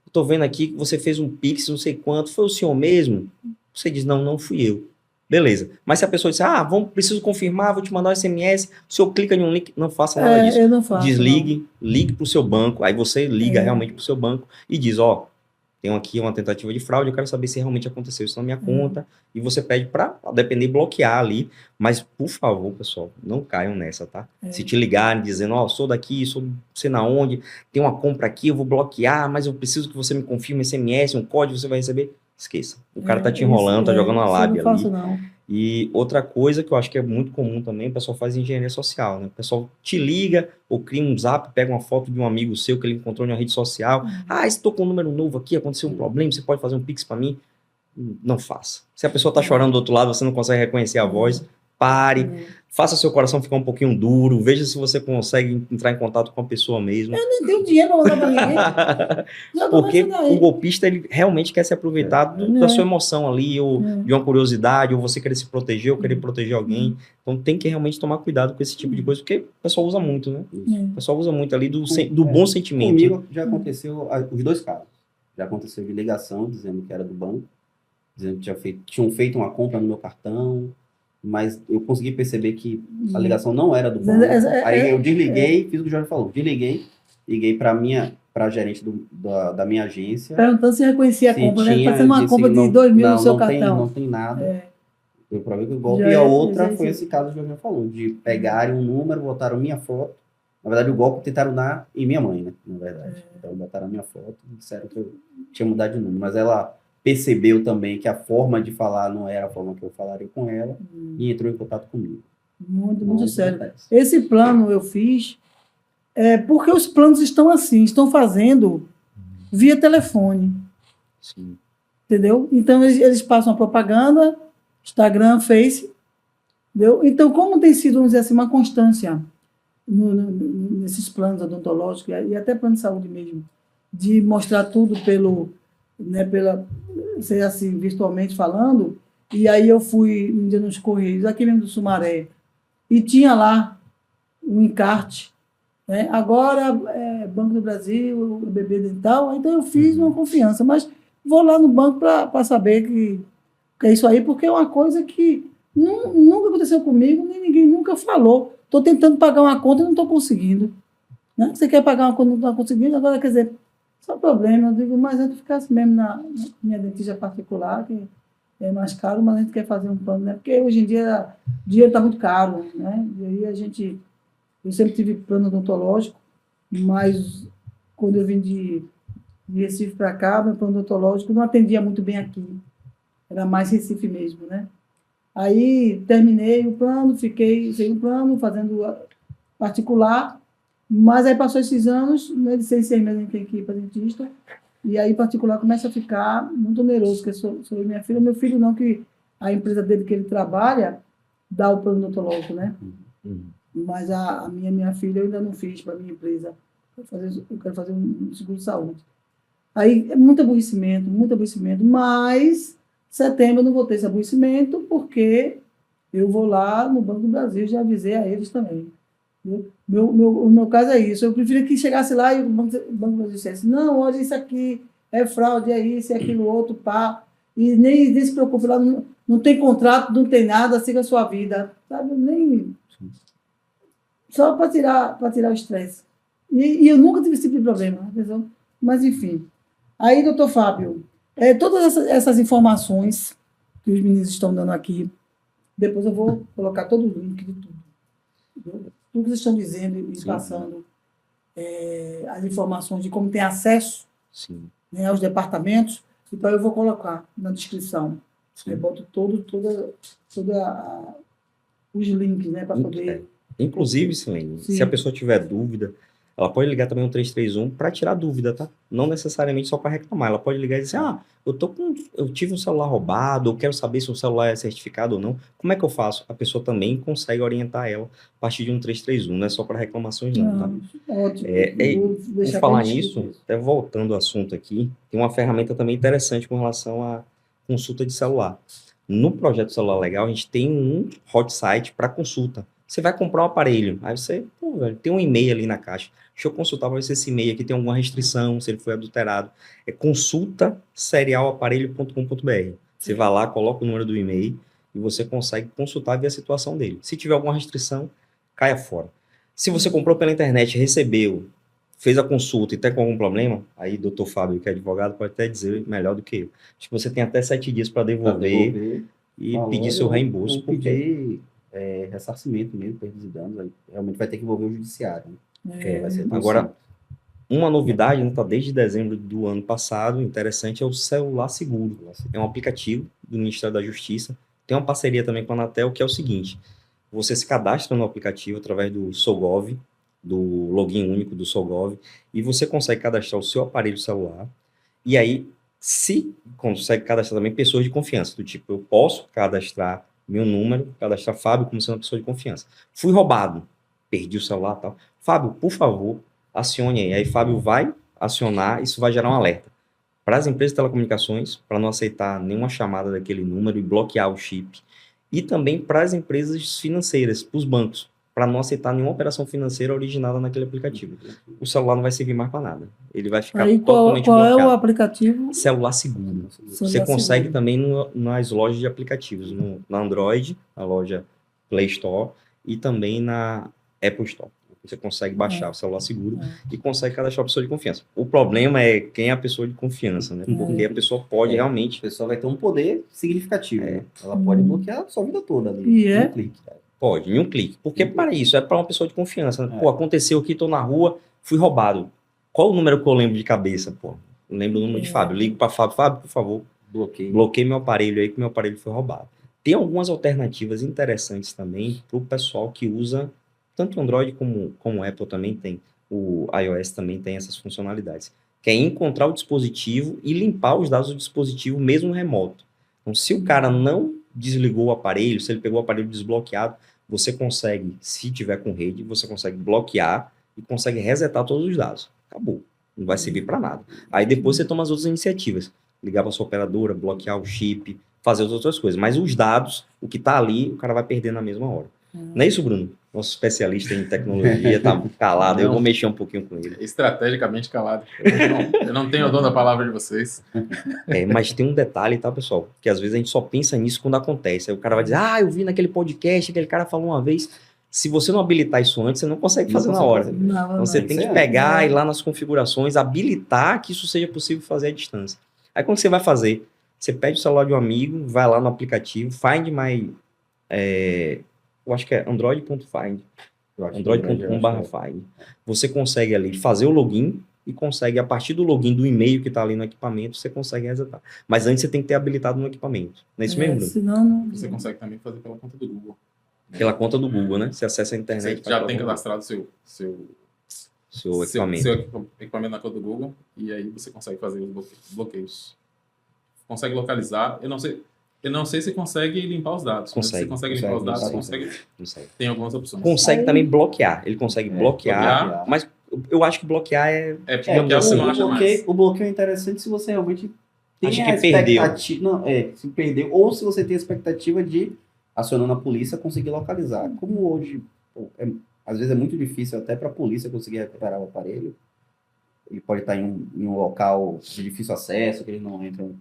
eu tô vendo aqui que você fez um Pix, não sei quanto, foi o senhor mesmo? Você diz, não fui eu. Beleza. Mas se a pessoa disser, preciso confirmar, vou te mandar um SMS, o senhor clica em um link, não faça nada disso. Eu não faço. Desligue, ligue para o seu banco, aí você liga realmente para o seu banco e diz, ó, tenho aqui uma tentativa de fraude, eu quero saber se realmente aconteceu isso na minha conta, e você pede para, depender, bloquear ali, mas, por favor, pessoal, não caiam nessa, tá? Se te ligarem dizendo, ó, sou daqui, sou não sei na onde, tem uma compra aqui, eu vou bloquear, mas eu preciso que você me confirme um SMS, um código, você vai receber. Esqueça. O cara tá te enrolando, tá jogando uma lábia ali. Não. E outra coisa que eu acho que é muito comum também, o pessoal faz engenharia social, né? O pessoal te liga ou cria um zap, pega uma foto de um amigo seu que ele encontrou em uma rede social. Estou com um número novo aqui, aconteceu um problema, você pode fazer um Pix para mim? Não faça. Se a pessoa tá chorando do outro lado, você não consegue reconhecer a voz, pare, faça seu coração ficar um pouquinho duro, veja se você consegue entrar em contato com a pessoa mesmo. Eu nem tenho dinheiro para mandar ninguém. Porque o golpista, ele realmente quer se aproveitar da sua emoção ali, ou de uma curiosidade, ou você querer se proteger, ou querer proteger alguém. Então tem que realmente tomar cuidado com esse tipo de coisa, porque o pessoal usa muito, né? O pessoal usa muito ali do bom sentimento. Comigo já aconteceu os dois casos. Já aconteceu de ligação, dizendo que era do banco, dizendo que tinham feito uma compra no meu cartão, mas eu consegui perceber que a ligação não era do banco. Aí eu desliguei, fiz o que o Jorge falou, liguei para a gerente da minha agência. Perguntando se reconhecia a compra, né? Fazendo uma compra de 2 mil no seu cartão. Não tem nada. Eu provei que o golpe. E a outra foi esse caso que o Jorge falou, de pegarem um número, botaram minha foto. Na verdade, o golpe tentaram dar em minha mãe, né? Na verdade. Então, botaram a minha foto e disseram que eu tinha mudado de número. Mas ela percebeu também que a forma de falar não era a forma que eu falaria com ela e entrou em contato comigo. Muito sério. Esse plano eu fiz porque os planos estão assim, estão fazendo via telefone. Sim. Entendeu? Então, eles passam a propaganda, Instagram, Face. Entendeu? Então, como tem sido, vamos dizer assim, uma constância nesses planos odontológicos e até plano de saúde mesmo, de mostrar tudo seja assim, virtualmente falando, e aí eu fui um dia nos Correios, aqui mesmo do Sumaré, e tinha lá um encarte, né? Agora Banco do Brasil, BB Dental, então eu fiz uma confiança, mas vou lá no banco para saber que é isso aí, porque é uma coisa que nunca aconteceu comigo, nem ninguém nunca falou. Estou tentando pagar uma conta e não estou conseguindo. Né? Você quer pagar uma conta e não está conseguindo, agora quer dizer, só problema, eu digo, mas antes ficasse mesmo na minha dentista particular, que é mais caro, mas a gente quer fazer um plano, né? Porque hoje em dia o dinheiro está muito caro, né? E aí eu sempre tive plano odontológico, mas quando eu vim de Recife para cá, meu plano odontológico não atendia muito bem aqui, era mais Recife mesmo, né? Aí terminei o plano, fiquei sem o plano, fazendo particular, mas aí passou esses anos, né, de 6 meses a gente tem que ir para dentista, e aí particular começa a ficar muito oneroso, porque sou minha filha, meu filho não, que a empresa dele que ele trabalha dá o plano odontológico, né? Mas a minha filha eu ainda não fiz para a minha empresa, eu quero fazer um seguro de saúde. Aí é muito aborrecimento, mas setembro eu não vou ter esse aborrecimento porque eu vou lá no Banco do Brasil, já avisei a eles também. O meu caso é isso. Eu prefiro que chegasse lá e o Banco do Brasil dissesse, não, olha, isso aqui é fraude, é isso, é aquilo outro, pá. E nem se preocupe, lá não tem contrato, não tem nada, siga a sua vida. Sabe? Nem... Só para tirar o estresse. E eu nunca tive esse tipo de problema, entendeu? Mas, enfim. Aí, doutor Fábio, todas essas informações que os meninos estão dando aqui, depois eu vou colocar todo o link de tudo. Entendeu? Tudo que vocês estão dizendo e passando as informações de como tem acesso, né, aos departamentos, então eu vou colocar na descrição. Eu boto todos os links, né, para poder... Inclusive, Silene, se a pessoa tiver dúvida, ela pode ligar também no 331 para tirar dúvida, tá? Não necessariamente só para reclamar. Ela pode ligar e dizer, eu tive um celular roubado, eu quero saber se o celular é certificado ou não. Como é que eu faço? A pessoa também consegue orientar ela a partir de um 331, não é só para reclamações não, tá? Ótimo. Vou falar nisso, até voltando ao assunto aqui, tem uma ferramenta também interessante com relação à consulta de celular. No projeto Celular Legal, a gente tem um hot site para consulta. Você vai comprar um aparelho, aí você, tem um e-mail ali na caixa. Deixa eu consultar para ver se esse e-mail aqui tem alguma restrição, se ele foi adulterado. É consultaserialaparelho.com.br. Você vai lá, coloca o número do e-mail e você consegue consultar e ver a situação dele. Se tiver alguma restrição, caia fora. Se você comprou pela internet, recebeu, fez a consulta e tem algum problema, aí o doutor Fábio, que é advogado, pode até dizer melhor do que eu. Acho que você tem até 7 dias para devolver e pedir seu reembolso. Pedir ressarcimento mesmo, perdas e danos, aí realmente vai ter que envolver o judiciário. Né? Vai ser agora, uma novidade, tá desde dezembro do ano passado, interessante, é o Celular Seguro. É um aplicativo do Ministério da Justiça. Tem uma parceria também com a Anatel, que é o seguinte, você se cadastra no aplicativo através do Sogov, do login único do Sogov, e você consegue cadastrar o seu aparelho celular, e aí, se consegue cadastrar também pessoas de confiança, do tipo, eu posso cadastrar meu número, cadastrar Fábio como sendo uma pessoa de confiança. Fui roubado, perdi o celular e tal. Fábio, por favor, acione aí. Aí Fábio vai acionar, isso vai gerar um alerta para as empresas de telecomunicações, para não aceitar nenhuma chamada daquele número e bloquear o chip. E também para as empresas financeiras, para os bancos, para não aceitar nenhuma operação financeira originada naquele aplicativo. O celular não vai servir mais para nada. Ele vai ficar totalmente qual bloqueado. É o aplicativo? Celular Seguro. Você consegue também nas lojas de aplicativos, na Android, na loja Play Store, e também na Apple Store. Você consegue baixar o Celular Seguro e consegue cadastrar a pessoa de confiança. O problema é quem é a pessoa de confiança, né? Porque a pessoa pode realmente... A pessoa vai ter um poder significativo, né? Ela pode bloquear a sua vida toda ali, em um clique. Pode, em um clique. Porque para isso, é para uma pessoa de confiança. Né? Pô, aconteceu aqui, tô na rua, fui roubado. Qual o número que eu lembro de cabeça, pô? Eu lembro o número de Fábio. Ligo para Fábio. Fábio, por favor, bloqueie meu aparelho aí, que meu aparelho foi roubado. Tem algumas alternativas interessantes também para o pessoal que usa tanto Android como o Apple também tem. O iOS também tem essas funcionalidades. Que é encontrar o dispositivo e limpar os dados do dispositivo mesmo remoto. Então, se o cara não desligou o aparelho, se ele pegou o aparelho desbloqueado, você consegue, se tiver com rede, você consegue bloquear e consegue resetar todos os dados. Acabou. Não vai servir para nada. Aí depois você toma as outras iniciativas. Ligar para sua operadora, bloquear o chip, fazer as outras coisas. Mas os dados, o que está ali, o cara vai perder na mesma hora. Não é isso, Bruno? Nosso especialista em tecnologia está calado. Eu vou mexer um pouquinho com ele. Estrategicamente calado. Eu não tenho o dom da palavra de vocês. Mas tem um detalhe, tá, pessoal? Que às vezes a gente só pensa nisso quando acontece. Aí o cara vai dizer, eu vi naquele podcast, aquele cara falou uma vez. Se você não habilitar isso antes, você não consegue fazer na hora. Então você tem que pegar, ir lá nas configurações, habilitar que isso seja possível fazer à distância. Aí quando você vai fazer, você pede o celular de um amigo, vai lá no aplicativo, Find My... eu acho que é android.find, android.com/find. Você consegue ali fazer o login e consegue, a partir do login do e-mail que está ali no equipamento, você consegue resetar. Mas antes você tem que ter habilitado no equipamento. Não é isso mesmo, Bruno? Senão não... Você consegue também fazer pela conta do Google. Pela conta do Google, né? Você acessa a internet. Você já tem cadastrado seu equipamento. Seu equipamento na conta do Google e aí você consegue fazer os bloqueios. Consegue localizar. Eu não sei se consegue limpar os dados. Consegue. Se consegue limpar os dados, consegue. Tem algumas opções. Consegue também bloquear. Ele consegue bloquear, mas Eu acho que bloquear é... Bloquear você não acha mais. O bloqueio é interessante se você realmente tem Acho a que perdeu. expectativa. Não, se perdeu, ou se você tem a expectativa de, acionando a polícia, conseguir localizar. Como hoje, às vezes é muito difícil até para a polícia conseguir recuperar o aparelho. Ele pode estar em um local de difícil acesso, que eles não entram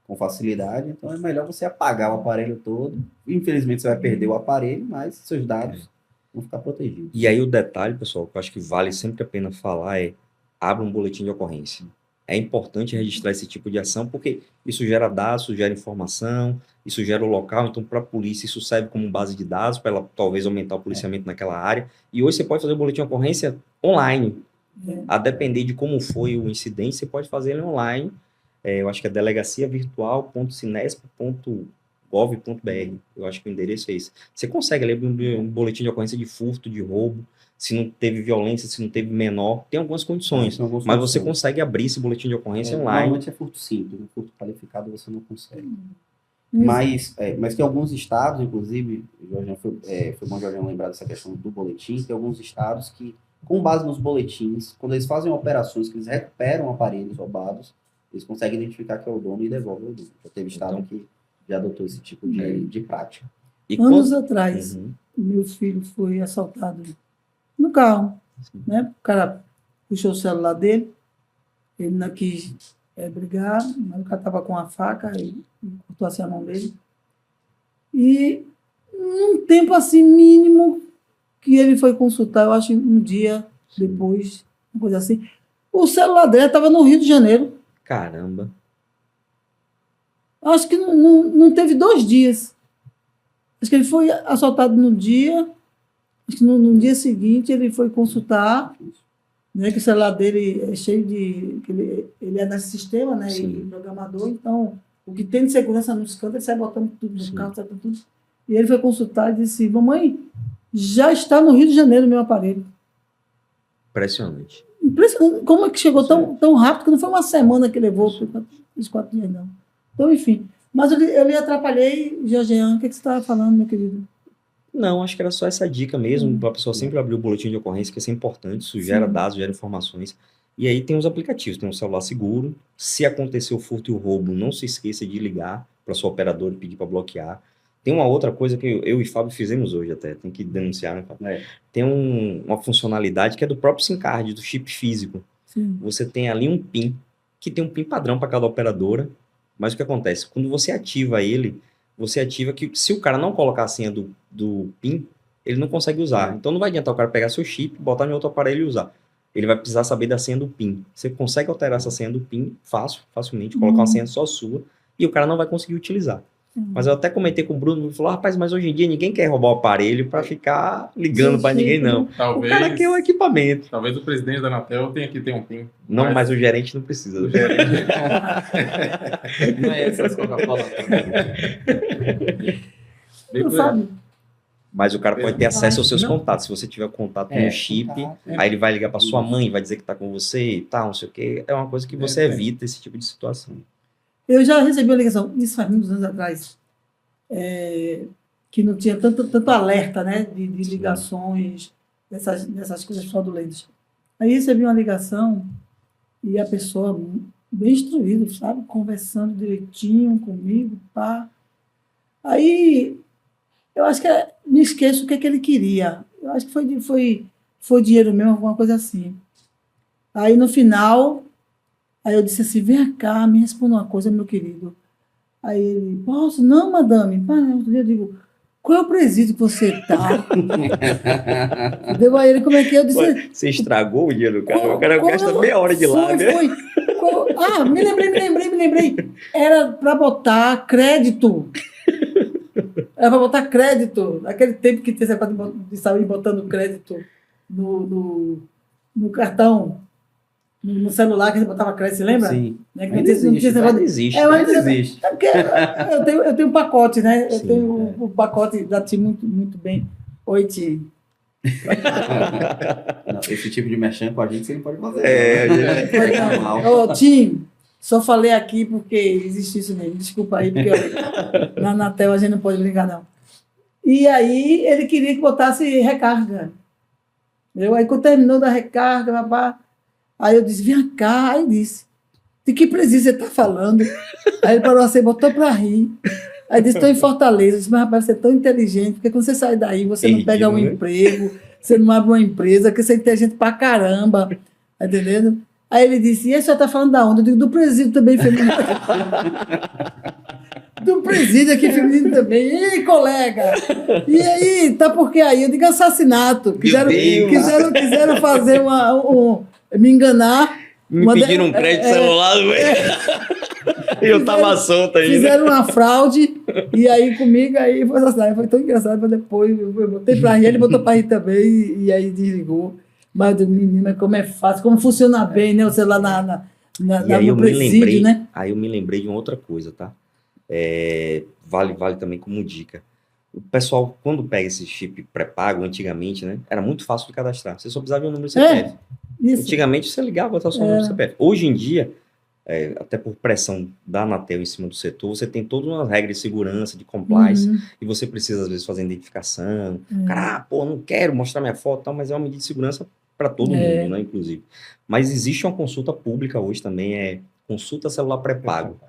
com facilidade. Então é melhor você apagar o aparelho todo. Infelizmente você vai perder o aparelho, mas seus dados vão ficar protegidos. E aí o detalhe, pessoal, que eu acho que vale sempre a pena falar é: abra um boletim de ocorrência. É importante registrar esse tipo de ação, porque isso gera dados, isso gera informação, isso gera o local. Então, para a polícia, isso serve como base de dados, para ela talvez aumentar o policiamento naquela área. E hoje você pode fazer o boletim de ocorrência online. A depender de como foi o incidente, você pode fazer ele online. Eu acho que é delegaciavirtual.sinesp.gov.br. Eu acho que o endereço é esse. Você consegue ler um boletim de ocorrência de furto, de roubo, se não teve violência, se não teve menor, tem algumas condições. Mas você consegue abrir esse boletim de ocorrência online. Normalmente é furto simples, furto qualificado você não consegue. Mas tem alguns estados, inclusive, foi bom o Jorge lembrar dessa questão do boletim, tem alguns estados que, com base nos boletins, quando eles fazem operações que eles recuperam aparelhos roubados, eles conseguem identificar que é o dono e devolvem o dono. Já teve estado que já adotou esse tipo de prática. Anos atrás, meu filho foi assaltado no carro, né? O cara puxou o celular dele, ele não quis brigar, mas o cara estava com a faca e cortou assim a mão dele. E num tempo assim mínimo que ele foi consultar, eu acho um dia depois, uma coisa assim, o celular dele estava no Rio de Janeiro. Caramba. Acho que não teve 2 dias. Acho que ele foi assaltado no dia. Acho que no dia seguinte ele foi consultar, né, que o celular dele é cheio de... Ele é nesse sistema, né, e programador, então o que tem de segurança nos cantos, ele sai botando tudo no carro, sai tudo. E ele foi consultar e disse: mamãe, já está no Rio de Janeiro o meu aparelho. Impressionante. Impressionante. Como é que chegou tão rápido, que não foi uma semana que levou, foi 4 dias, não. Então, enfim. Mas eu lhe atrapalhei, Jorgean, o que você estava falando, meu querido? Não, acho que era só essa dica mesmo, para a pessoa sempre abrir o boletim de ocorrência, que isso é importante, isso gera dados, gera informações. E aí tem os aplicativos, tem um celular seguro. Se acontecer o furto e o roubo, não se esqueça de ligar para sua operadora e pedir para bloquear. Tem uma outra coisa que eu e Fábio fizemos hoje até, tem que denunciar, né, Fábio? Tem uma funcionalidade que é do próprio SIM card, do chip físico. Sim. Você tem ali um PIN, que tem um PIN padrão para cada operadora, mas o que acontece? Quando você ativa ele, você ativa que se o cara não colocar a senha do PIN, ele não consegue usar. Então não vai adiantar o cara pegar seu chip, botar em outro aparelho e usar. Ele vai precisar saber da senha do PIN. Você consegue alterar essa senha do PIN facilmente, colocar uma senha só sua, e o cara não vai conseguir utilizar. Mas eu até comentei com o Bruno, ele falou: rapaz, mas hoje em dia ninguém quer roubar o aparelho para ficar ligando para ninguém, não. Talvez, o cara quer o equipamento. Talvez o presidente da Anatel tenha que ter um PIN. Não, mas o gerente não precisa. O gerente... Não é essas Coca-Cola. Mas o cara pode ter acesso aos seus contatos. Se você tiver contato no chip, aí ele vai ligar para sua mãe, vai dizer que está com você e tal, não sei o quê. É uma coisa que você evita esse tipo de situação. Eu já recebi uma ligação, isso faz muitos anos atrás, que não tinha tanto alerta, né, de ligações, dessas coisas fraudulentas. Aí recebi uma ligação e a pessoa bem instruída, sabe, conversando direitinho comigo, pá. Aí eu acho que me esqueço o que ele queria. Eu acho que foi dinheiro mesmo, alguma coisa assim. Aí no final... Aí eu disse assim: vem cá, me responda uma coisa, meu querido. Aí ele: posso? Não, madame. Eu digo: qual é o presídio que você está? Deu a ele: como é que é? Eu disse: você estragou o dinheiro do cara? O cara gasta meia hora de lá, né? Me lembrei. Era para botar crédito. Era para botar crédito. Naquele tempo que tinha esse negócio de sair botando crédito no cartão. No celular que você botava crédito, você lembra? Sim. Né? Que ainda existe. É porque eu tenho um pacote, né? Eu tenho o pacote da TIM muito bem. Oi, TIM. Esse tipo de merchan com a gente você não pode fazer. TIM, só falei aqui porque existe isso mesmo. Desculpa aí, porque na Anatel a gente não pode brincar, não. E aí ele queria que botasse recarga. Aí quando terminou da recarga, babá, aí eu disse, vem cá. Aí disse, de que presídio você está falando? Aí ele parou assim, botou para rir. Aí disse, estou em Fortaleza. Eu disse, mas rapaz, você é tão inteligente, porque quando você sai daí, você não pega um Perdido, né? emprego, você não abre uma empresa, que você é inteligente pra caramba. Tá entendendo? Aí ele disse, e aí, o senhor está falando da onde? Eu digo, do presídio também feminino. Do presídio aqui feminino também. Ei, colega! E aí, tá por que aí? Eu digo assassinato. Quiseram fazer me enganar. Me Uma pediram um crédito celular, e eu tava solto ainda. Fizeram uma fraude, e aí comigo, aí foi assassinato. Foi tão engraçado, mas depois eu botei pra rir, ele botou pra rir também, e aí desligou. Mas eu digo, menina, como é fácil, como funciona bem, né? O celular E aí no presídio, né? Aí eu me lembrei de uma outra coisa, tá? Vale também como dica. O pessoal, quando pega esse chip pré-pago, antigamente, né? Era muito fácil de cadastrar. Você só precisava de um número de CPF. Isso. Antigamente você ligava, botava seu número de CPF. Hoje em dia, até por pressão da Anatel em cima do setor, você tem todas umas regras de segurança, de compliance, e você precisa, às vezes, fazer identificação. Cara, não quero mostrar minha foto, tal, mas é uma medida de segurança para todo mundo, né, inclusive. Mas existe uma consulta pública hoje também, consulta celular pré-pago.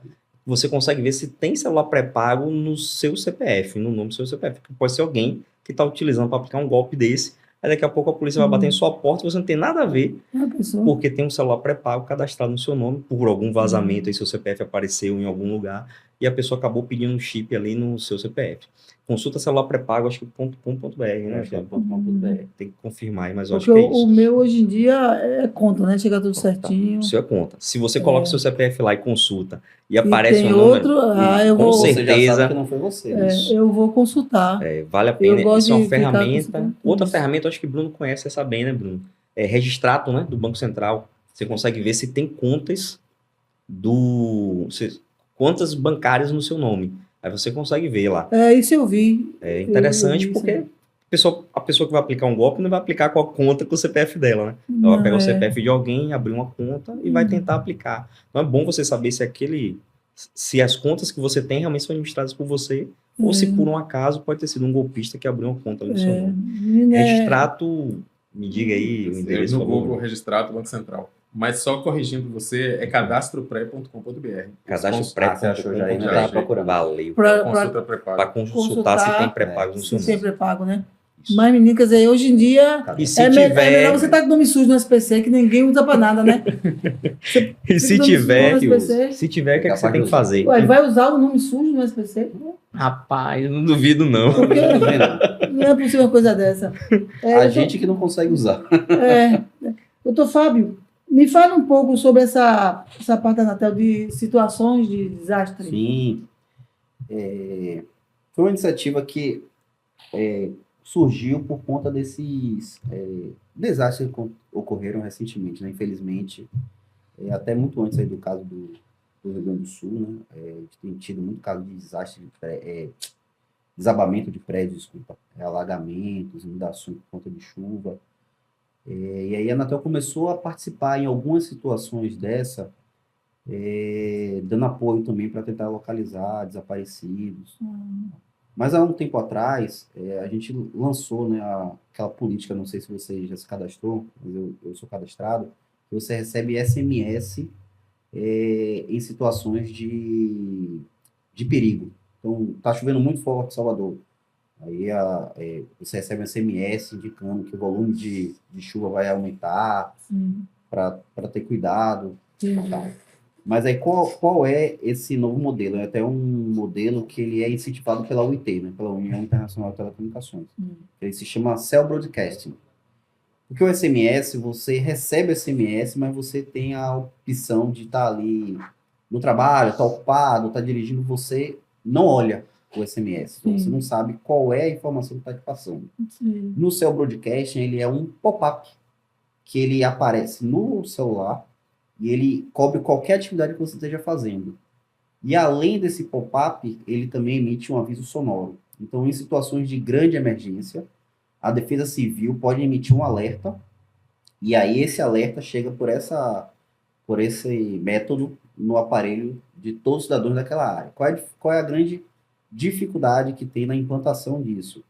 Você consegue ver se tem celular pré-pago no seu CPF, no nome do seu CPF. Porque pode ser alguém que está utilizando para aplicar um golpe desse. Aí daqui a pouco a polícia vai bater em sua porta e você não tem nada a ver, porque tem um celular pré-pago cadastrado no seu nome, por algum vazamento, aí seu CPF apareceu em algum lugar, e a pessoa acabou pedindo um chip ali no seu CPF. Consulta celular pré-pago, acho que .com.br, né? Tem que confirmar aí, mas eu acho que é isso. O meu, hoje em dia, é conta, né? Chega tudo certinho. O seu é conta. Se você coloca o seu CPF lá e consulta, e aparece tem um número, eu com vou... Você já certeza... sabe que não foi você. eu vou consultar. Vale a pena. Isso é uma ferramenta. consultando. Outra ferramenta, acho que o Bruno conhece essa bem, né, Bruno? É Registrato, né, do Banco Central. Você consegue ver se tem contas contas bancárias no seu nome. Aí você consegue ver lá. Isso eu vi. É interessante Eu vi, porque a pessoa que vai aplicar um golpe não vai aplicar com a conta com o CPF dela, né? Ela vai pegar o CPF de alguém, abrir uma conta e vai tentar aplicar. Então é bom você saber se as contas que você tem realmente são administradas por você, ou se por um acaso pode ter sido um golpista que abriu uma conta ali no seu nome. Registrato, me diga aí o endereço. No Google, Registrato Banco Central. Mas só corrigindo você, é cadastropré.com.br. Cadastropré.com.br. Já procurando. Valeu. Para consultar se tem pré-pago no seu nome. Se tem pré-pago, né? Mas, menino, quer dizer, hoje em dia E se é tiver... melhor você estar com o nome sujo no SPC, que ninguém usa pra nada, né? E se tiver, o que é que você tem que fazer? Ué, vai usar o nome sujo no SPC? Rapaz, eu não duvido, não. Porque não é possível uma coisa dessa. Gente que não consegue usar. Doutor Fábio, me fala um pouco sobre essa parte da Anatel de situações de desastre. Sim. Foi uma iniciativa que surgiu por conta desses desastres que ocorreram recentemente, né? Infelizmente, até muito antes aí do caso do Rio Grande do Sul, né? A gente tem tido muito caso de desastre, desabamento de prédios, alagamentos, inundações por conta de chuva. E aí a Anatel começou a participar em algumas situações dessa, dando apoio também para tentar localizar desaparecidos. Mas há um tempo atrás, a gente lançou, né, aquela política, não sei se você já se cadastrou, mas eu sou cadastrado, que você recebe SMS em situações de perigo. Então, está chovendo muito forte em Salvador. Aí você recebe um SMS indicando que o volume de chuva vai aumentar, para ter cuidado. Tá. Mas aí qual é esse novo modelo? É até um modelo que ele é incentivado pela UIT, né, pela União Internacional de Telecomunicações. Ele se chama Cell Broadcasting. Porque o SMS, você recebe o SMS, mas você tem a opção de estar ali no trabalho, está ocupado, está dirigindo, você não olha o SMS. Então, você não sabe qual é a informação que está te passando. No Cell Broadcasting, ele é um pop-up que ele aparece no celular e ele cobre qualquer atividade que você esteja fazendo. E além desse pop-up, ele também emite um aviso sonoro. Então, em situações de grande emergência, a Defesa Civil pode emitir um alerta, e aí esse alerta chega por esse método no aparelho de todos os cidadãos daquela área. Qual é a grande dificuldade que tem na implantação disso?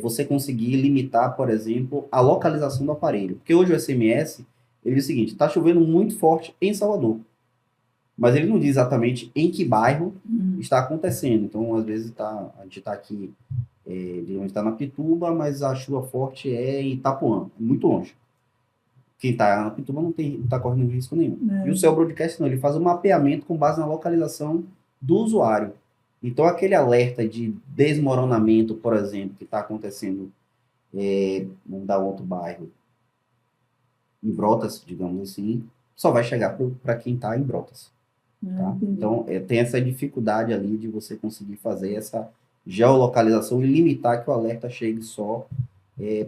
você conseguir limitar, por exemplo, a localização do aparelho. Porque hoje o SMS, ele diz o seguinte, está chovendo muito forte em Salvador, mas ele não diz exatamente em que bairro está acontecendo. Então, às vezes, a gente está aqui, digamos, está na Pituba, mas a chuva forte é em Itapuã, muito longe. Quem está na Pituba não está correndo risco nenhum. E o Cell Broadcast não, ele faz um mapeamento com base na localização do usuário. Então, aquele alerta de desmoronamento, por exemplo, que está acontecendo, vamos dar outro bairro, em Brotas, digamos assim, só vai chegar para quem está em Brotas. Tá? Então, tem essa dificuldade ali de você conseguir fazer essa geolocalização e limitar que o alerta chegue só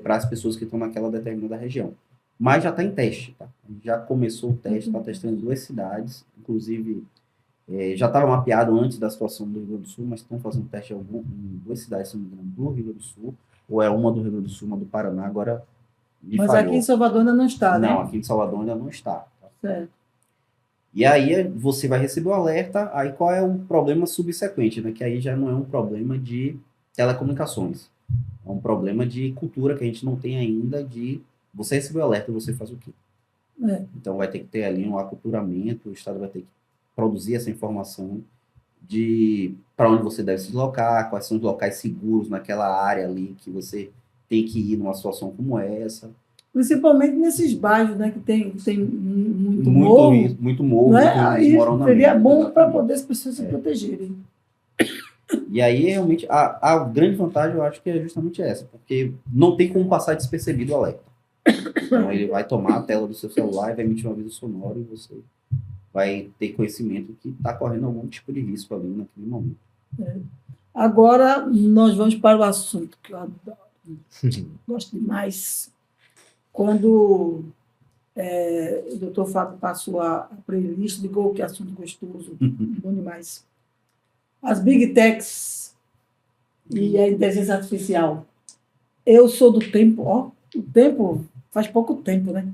para as pessoas que estão naquela determinada região. Mas já está em teste, tá? Já começou o teste, está testando 2 cidades, inclusive já estava mapeado antes da situação do Rio Grande do Sul, mas estão fazendo teste em 2 cidades, se não me engano, do Rio Grande do Sul, ou é uma do Rio Grande do Sul, uma do Paraná, agora me Mas falhou. aqui em Salvador ainda não está, né? Não, aqui em Salvador ainda não está. Tá? Certo. E aí você vai receber o alerta, aí qual é o problema subsequente, né? Que aí já não é um problema de telecomunicações, é um problema de cultura que a gente não tem ainda de você receber o alerta, você faz o quê? Então vai ter que ter ali um aculturamento, o Estado vai ter que produzir essa informação de para onde você deve se deslocar, quais são os locais seguros naquela área ali que você tem que ir numa situação como essa. Principalmente nesses bairros, né, que tem muito morro. Muito morro, Né? muito Aí desmoronamento. seria bom para exatamente. poder as pessoas se protegerem. E aí, realmente, a grande vantagem, eu acho que é justamente essa, porque não tem como passar despercebido o alerta. Então, ele vai tomar a tela do seu celular e vai emitir um aviso sonoro e você vai ter conhecimento que está correndo algum tipo de risco ali naquele momento. Agora, nós vamos para o assunto que eu adoro. Gosto demais. Quando o doutor Fábio passou a playlist, ligou que assunto gostoso, bom demais. As Big Techs e a inteligência artificial. Eu sou do tempo, o tempo faz pouco tempo, né?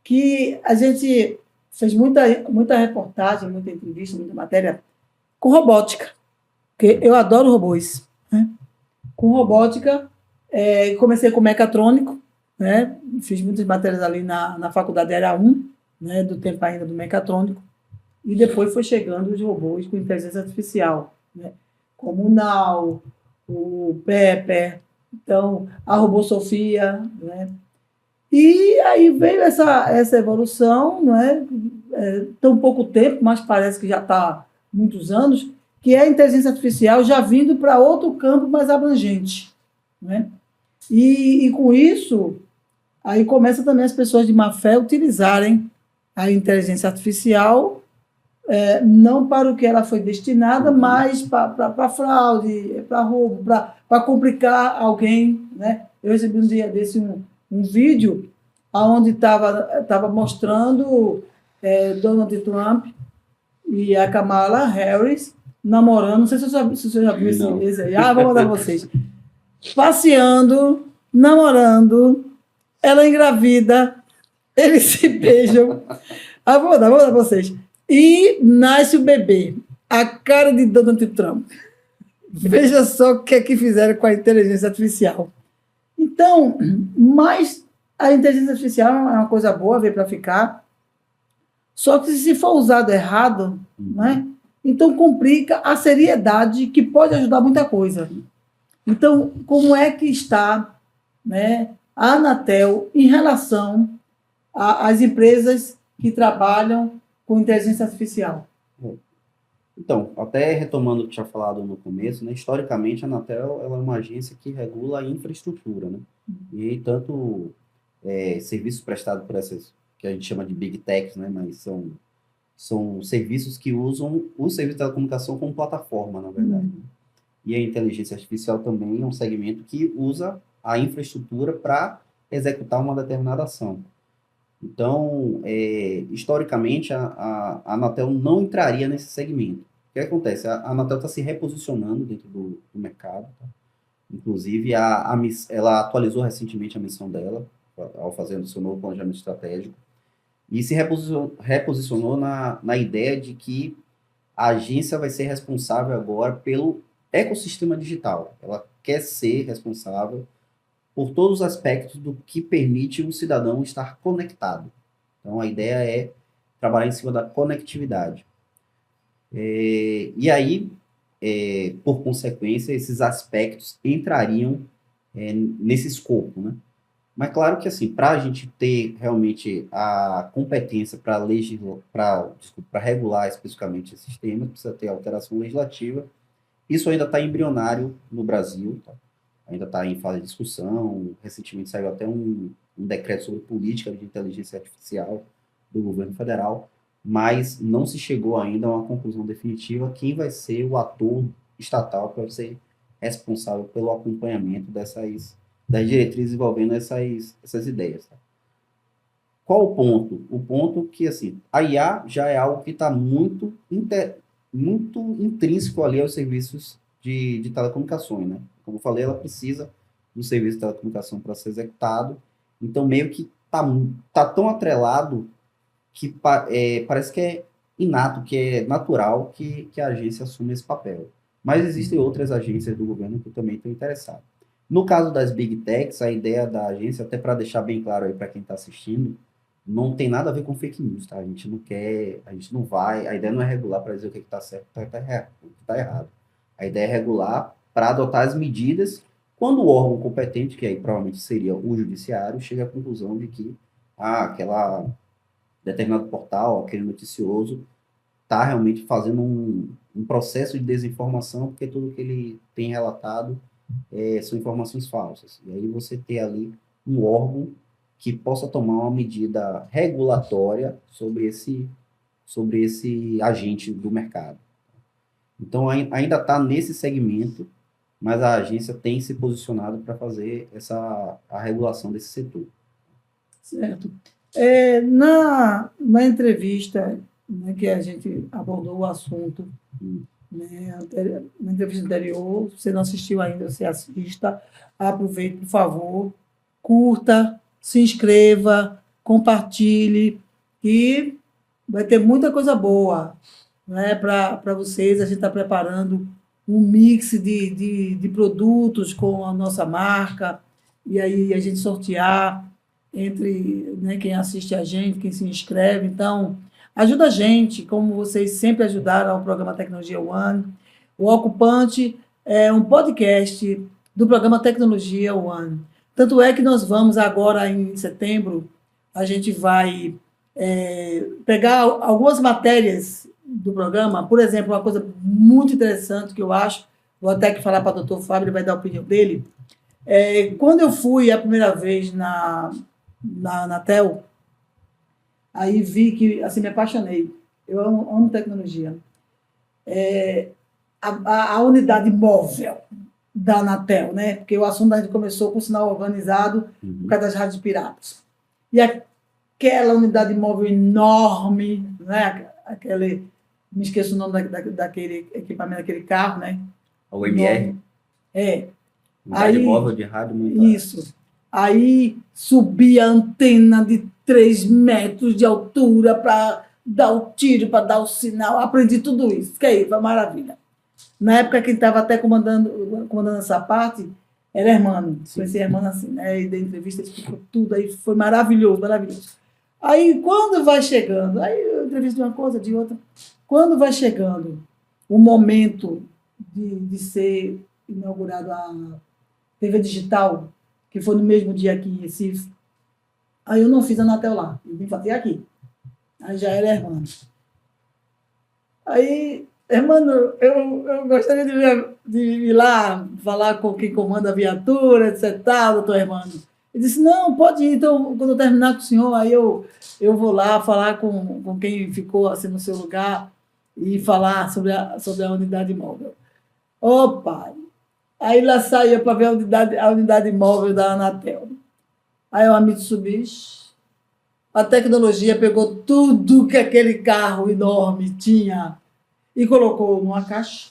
Que a gente fez muita reportagem, muita entrevista, muita matéria com robótica, porque eu adoro robôs. Né? Com robótica, comecei com mecatrônico, né? Fiz muitas matérias ali na faculdade, era 1, né? Do tempo ainda do mecatrônico, e depois foi chegando os robôs com inteligência artificial, né? Como o Now, o Pepper, então, a Robô Sofia, né? E aí veio essa evolução, não é? Tão pouco tempo, mas parece que já está muitos anos, que é a inteligência artificial já vindo para outro campo mais abrangente. Né? E com isso, aí começa também as pessoas de má fé utilizarem a inteligência artificial não para o que ela foi destinada, mas para fraude, para roubo, para complicar alguém. Né? Eu recebi um dia desse um vídeo onde estava mostrando Donald Trump e a Kamala Harris namorando, não sei se você já viu esse aí, vou mandar para vocês. Passeando, namorando, ela engravida, eles se beijam. Vou mandar para vocês. E nasce o bebê, a cara de Donald Trump. Veja só o que é que fizeram com a inteligência artificial. Então, mas a inteligência artificial é uma coisa boa, veio para ficar. Só que se for usado errado, né, então complica a seriedade que pode ajudar muita coisa. Então, como é que está, né, a Anatel em relação às empresas que trabalham com inteligência artificial? Então, até retomando o que tinha falado no começo, né, historicamente a Anatel ela é uma agência que regula a infraestrutura, né? E tanto serviços prestados por essas que a gente chama de Big Techs, né, mas são serviços que usam o serviço de telecomunicação como plataforma, na verdade. Né? E a inteligência artificial também é um segmento que usa a infraestrutura para executar uma determinada ação. Então, historicamente, a Anatel não entraria nesse segmento. O que acontece? A Anatel está se reposicionando dentro do mercado. Tá? Inclusive, ela atualizou recentemente a missão dela, ao fazer o seu novo planejamento estratégico, e se reposicionou na ideia de que a agência vai ser responsável agora pelo ecossistema digital. Ela quer ser responsável por todos os aspectos do que permite um cidadão estar conectado. Então, a ideia é trabalhar em cima da conectividade. E aí, por consequência, esses aspectos entrariam nesse escopo, né? Mas claro que, assim, para a gente ter realmente a competência para regular especificamente esses temas, precisa ter alteração legislativa. Isso ainda está embrionário no Brasil, tá? Ainda está em fase de discussão. Recentemente saiu até um decreto sobre política de inteligência artificial do governo federal, mas não se chegou ainda a uma conclusão definitiva quem vai ser o ator estatal que vai ser responsável pelo acompanhamento das diretrizes envolvendo essas ideias. Tá? Qual o ponto? O ponto que, assim, a IA já é algo que está muito intrínseco ali aos serviços de telecomunicações, né? Como eu falei, ela precisa do serviço de telecomunicação para ser executado, então meio que tá tão atrelado que parece que é inato, que é natural que a agência assume esse papel. Mas existem outras agências do governo que também estão interessadas. No caso das Big Techs, a ideia da agência, até para deixar bem claro aí para quem está assistindo, não tem nada a ver com fake news, tá? A gente não vai, a ideia não é regular para dizer o que está certo e o que está errado. A ideia é regular para adotar as medidas quando o órgão competente, que aí provavelmente seria o judiciário, chega à conclusão de que aquela determinado portal, aquele noticioso, está realmente fazendo um processo de desinformação, porque tudo que ele tem relatado são informações falsas. E aí você ter ali um órgão que possa tomar uma medida regulatória sobre esse agente do mercado. Então, ainda está nesse segmento, mas a agência tem se posicionado para fazer a regulação desse setor. Certo. Na entrevista, né, que a gente abordou o assunto, né, na entrevista anterior, se você não assistiu ainda, você assista, aproveite, por favor, curta, se inscreva, compartilhe, e vai ter muita coisa boa, né, para vocês. A gente está preparando um mix de produtos com a nossa marca, e aí a gente sortear entre, né, quem assiste a gente, quem se inscreve. Então, ajuda a gente, como vocês sempre ajudaram ao programa Tecnologia One. O Ocupante é um podcast do programa Tecnologia One. Tanto é que nós vamos agora, em setembro, a gente vai pegar algumas matérias do programa. Por exemplo, uma coisa muito interessante que eu acho, vou até que falar para o doutor Fábio, ele vai dar a opinião dele. Quando eu fui a primeira vez na Anatel, aí vi que, assim, me apaixonei. Eu amo tecnologia. A unidade móvel da Anatel, né? Porque o assunto a gente começou com o sinal organizado por causa das rádios piratas. E aquela unidade móvel enorme, né? Me esqueço o nome daquele equipamento, daquele carro, né? O MR. Unidade móvel de rádio muito. Isso. Aí subia a antena de 3 metros de altura para dar o tiro, para dar o sinal. Aprendi tudo isso. Que aí, foi maravilha. Na época, quem estava até comandando essa parte era Hermano. Conheci a Hermano assim, né? E da entrevista, ele explicou tudo. Aí foi maravilhoso, maravilhoso. Aí, quando vai chegando, aí eu entrevisto de uma coisa, de outra. Quando vai chegando o momento de ser inaugurado a TV digital, que foi no mesmo dia aqui em Recife, aí eu não fiz a Anatel lá, eu vim fazer aqui. Aí já era Hermano. Aí, Hermano, eu gostaria de ir lá falar com quem comanda a viatura, etc. Doutor Hermano. Ele disse, não, pode ir, então, quando eu terminar com o senhor, aí eu vou lá falar com quem ficou assim no seu lugar e falar sobre a unidade móvel. Ô, pai! Aí lá saía para ver a unidade móvel da Anatel. Aí a Mitsubishi, a tecnologia pegou tudo que aquele carro enorme tinha e colocou numa caixa.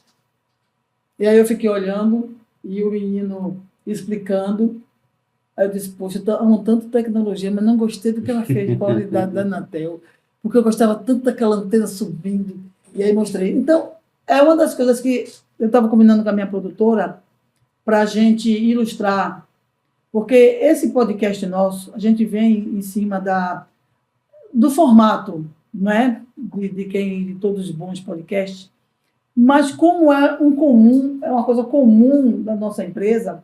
E aí eu fiquei olhando e o menino explicando. Aí eu disse, poxa, eu amo tanto tecnologia, mas não gostei do que ela fez com a unidade da Anatel, porque eu gostava tanto daquela antena subindo. E aí mostrei. Então, é uma das coisas que eu estava combinando com a minha produtora, para a gente ilustrar, porque esse podcast nosso, a gente vem em cima do formato, não é? De todos os bons podcasts, mas como é uma coisa comum da nossa empresa,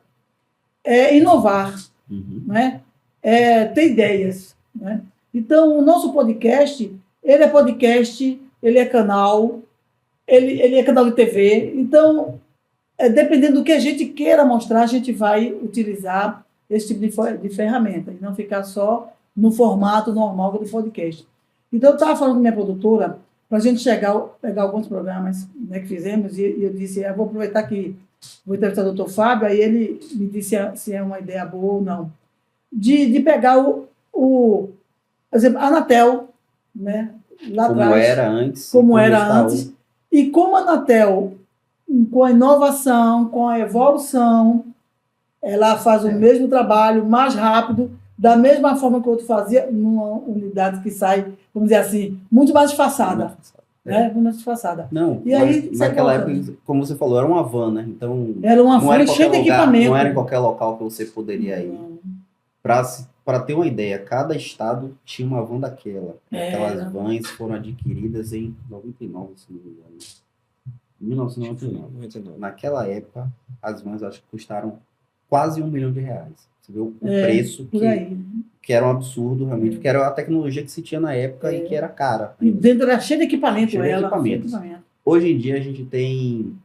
é inovar, né? É ter ideias, né? Então, o nosso podcast, ele é podcast, ele é canal, ele é canal de TV. Então, dependendo do que a gente queira mostrar, a gente vai utilizar esse tipo de ferramenta, e não ficar só no formato normal do podcast. Então, eu estava falando com minha produtora, para a gente pegar alguns programas, né, que fizemos, e eu disse, eu vou aproveitar que vou entrevistar o doutor Fábio, aí ele me disse se é uma ideia boa ou não, de pegar por exemplo, a Anatel, né, lá Como atrás, era antes. como era está antes, hoje. e como a Anatel, com a inovação, com a evolução, ela faz o mesmo trabalho, mais rápido, da mesma forma que o outro fazia, numa unidade que sai, vamos dizer assim, muito mais disfarçada. Né? Muito mais disfarçada. Não, E aí, naquela época, como você falou, era uma van, né? Então, era uma não era van em cheia qualquer de lugar, equipamento. não era em qualquer local que você poderia ir. Para ter uma ideia, cada estado tinha uma van daquela. Aquelas vans foram adquiridas em 99, se não me engano. 1999. Naquela época, as vans acho que custaram quase R$1 milhão. Você vê o preço que era um absurdo, realmente, porque era a tecnologia que se tinha na época e que era cara. E dentro era cheio de equipamento. Cheio de equipamentos. Hoje em dia a gente tem,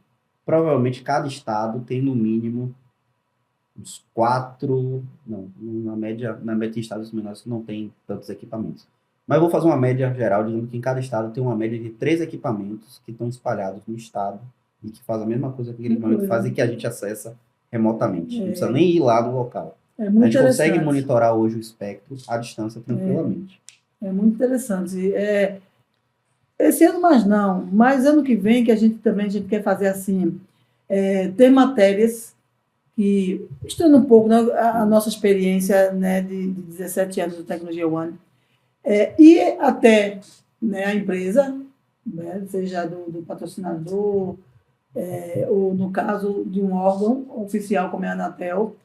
provavelmente cada estado tem no mínimo uns 4, não, na média tem estados menores que não tem tantos equipamentos. Mas eu vou fazer uma média geral, dizendo que em cada estado tem uma média de 3 equipamentos que estão espalhados no estado e que fazem a mesma coisa que aquele equipamento faz e que a gente acessa remotamente. Não precisa nem ir lá no local. A gente consegue monitorar hoje o espectro à distância tranquilamente. É muito interessante. Esse ano mais não, mas ano que vem que a gente quer fazer assim, ter matérias que, mostrando um pouco, né, a nossa experiência, né, de 17 anos de Tecnologia One, e até, né, a empresa, né, seja do patrocinador, ou no caso de um órgão oficial como é a Anatel,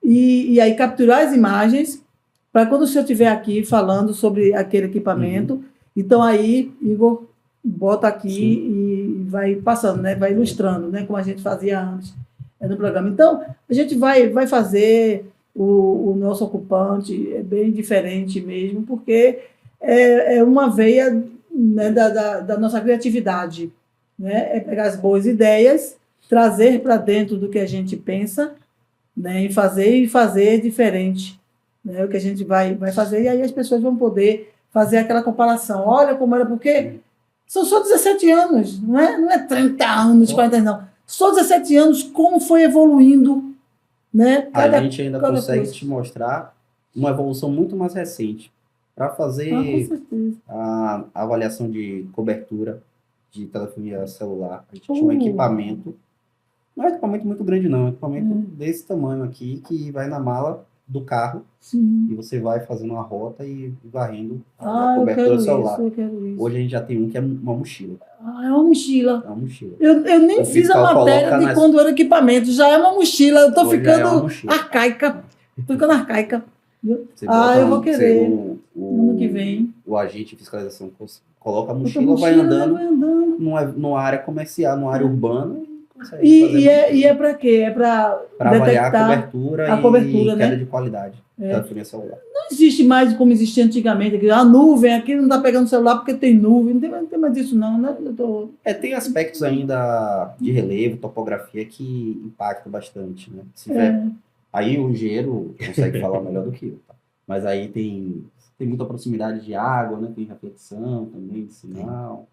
e aí capturar as imagens para quando o senhor estiver aqui falando sobre aquele equipamento, então aí, Igor, bota aqui e vai passando, né, vai ilustrando, né, como a gente fazia antes no programa. Então, a gente vai fazer o nosso ocupante bem diferente mesmo, porque é uma veia, né, da nossa criatividade, né, pegar as boas ideias, trazer para dentro do que a gente pensa, né, e fazer diferente, né, o que a gente vai fazer, e aí as pessoas vão poder fazer aquela comparação. Olha como era, porque são só 17 anos, não é 30 anos, 40 anos, não. Só 17 anos, como foi evoluindo, né? A gente ainda consegue te mostrar uma evolução muito mais recente para fazer a avaliação de cobertura de telefonia celular. A gente tinha um equipamento, não é um equipamento muito grande não, é um equipamento desse tamanho aqui, que vai na mala do carro. Sim. E você vai fazendo uma rota e varrendo a cobertura do celular. Eu quero isso. Hoje a gente já tem um que é uma mochila. É uma mochila. É uma mochila. Eu nem fiz a matéria de quando era equipamento, já é uma mochila. Eu estou ficando arcaica. Estou ficando arcaica. Eu vou querer. Ano que vem. O agente de fiscalização coloca a mochila, vai andando numa área comercial, numa área urbana. E é para quê? É para avaliar a cobertura e né? queda de qualidade da telefonia celular. Não existe mais como existia antigamente. A nuvem aqui não está pegando celular porque tem nuvem. Não tem mais disso, não, né? Tem aspectos ainda de relevo, topografia que impactam bastante, né? Aí o engenheiro consegue falar melhor do que eu. Tá? Mas aí tem muita proximidade de água, né? Tem reflexão também de sinal.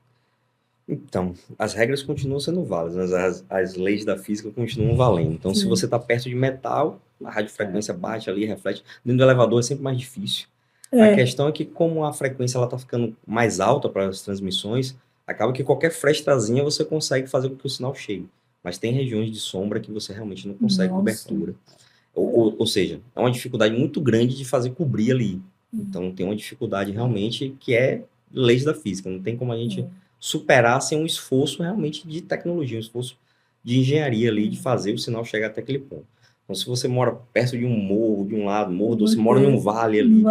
Então, as regras continuam sendo válidas, as leis da física continuam valendo. Então, se você está perto de metal, a radiofrequência bate ali, reflete. Dentro do elevador é sempre mais difícil. A questão é que, como a frequência está ficando mais alta para as transmissões, acaba que qualquer frestazinha você consegue fazer com que o sinal chegue. Mas tem regiões de sombra que você realmente não consegue cobertura. Ou seja, é uma dificuldade muito grande de fazer cobrir ali. Então, tem uma dificuldade realmente que é leis da física. Não tem como a gente superar sem um esforço realmente de tecnologia, um esforço de engenharia ali, de fazer o sinal chegar até aquele ponto. Então, se você mora perto de um morro, de um lado, você mora num vale ali,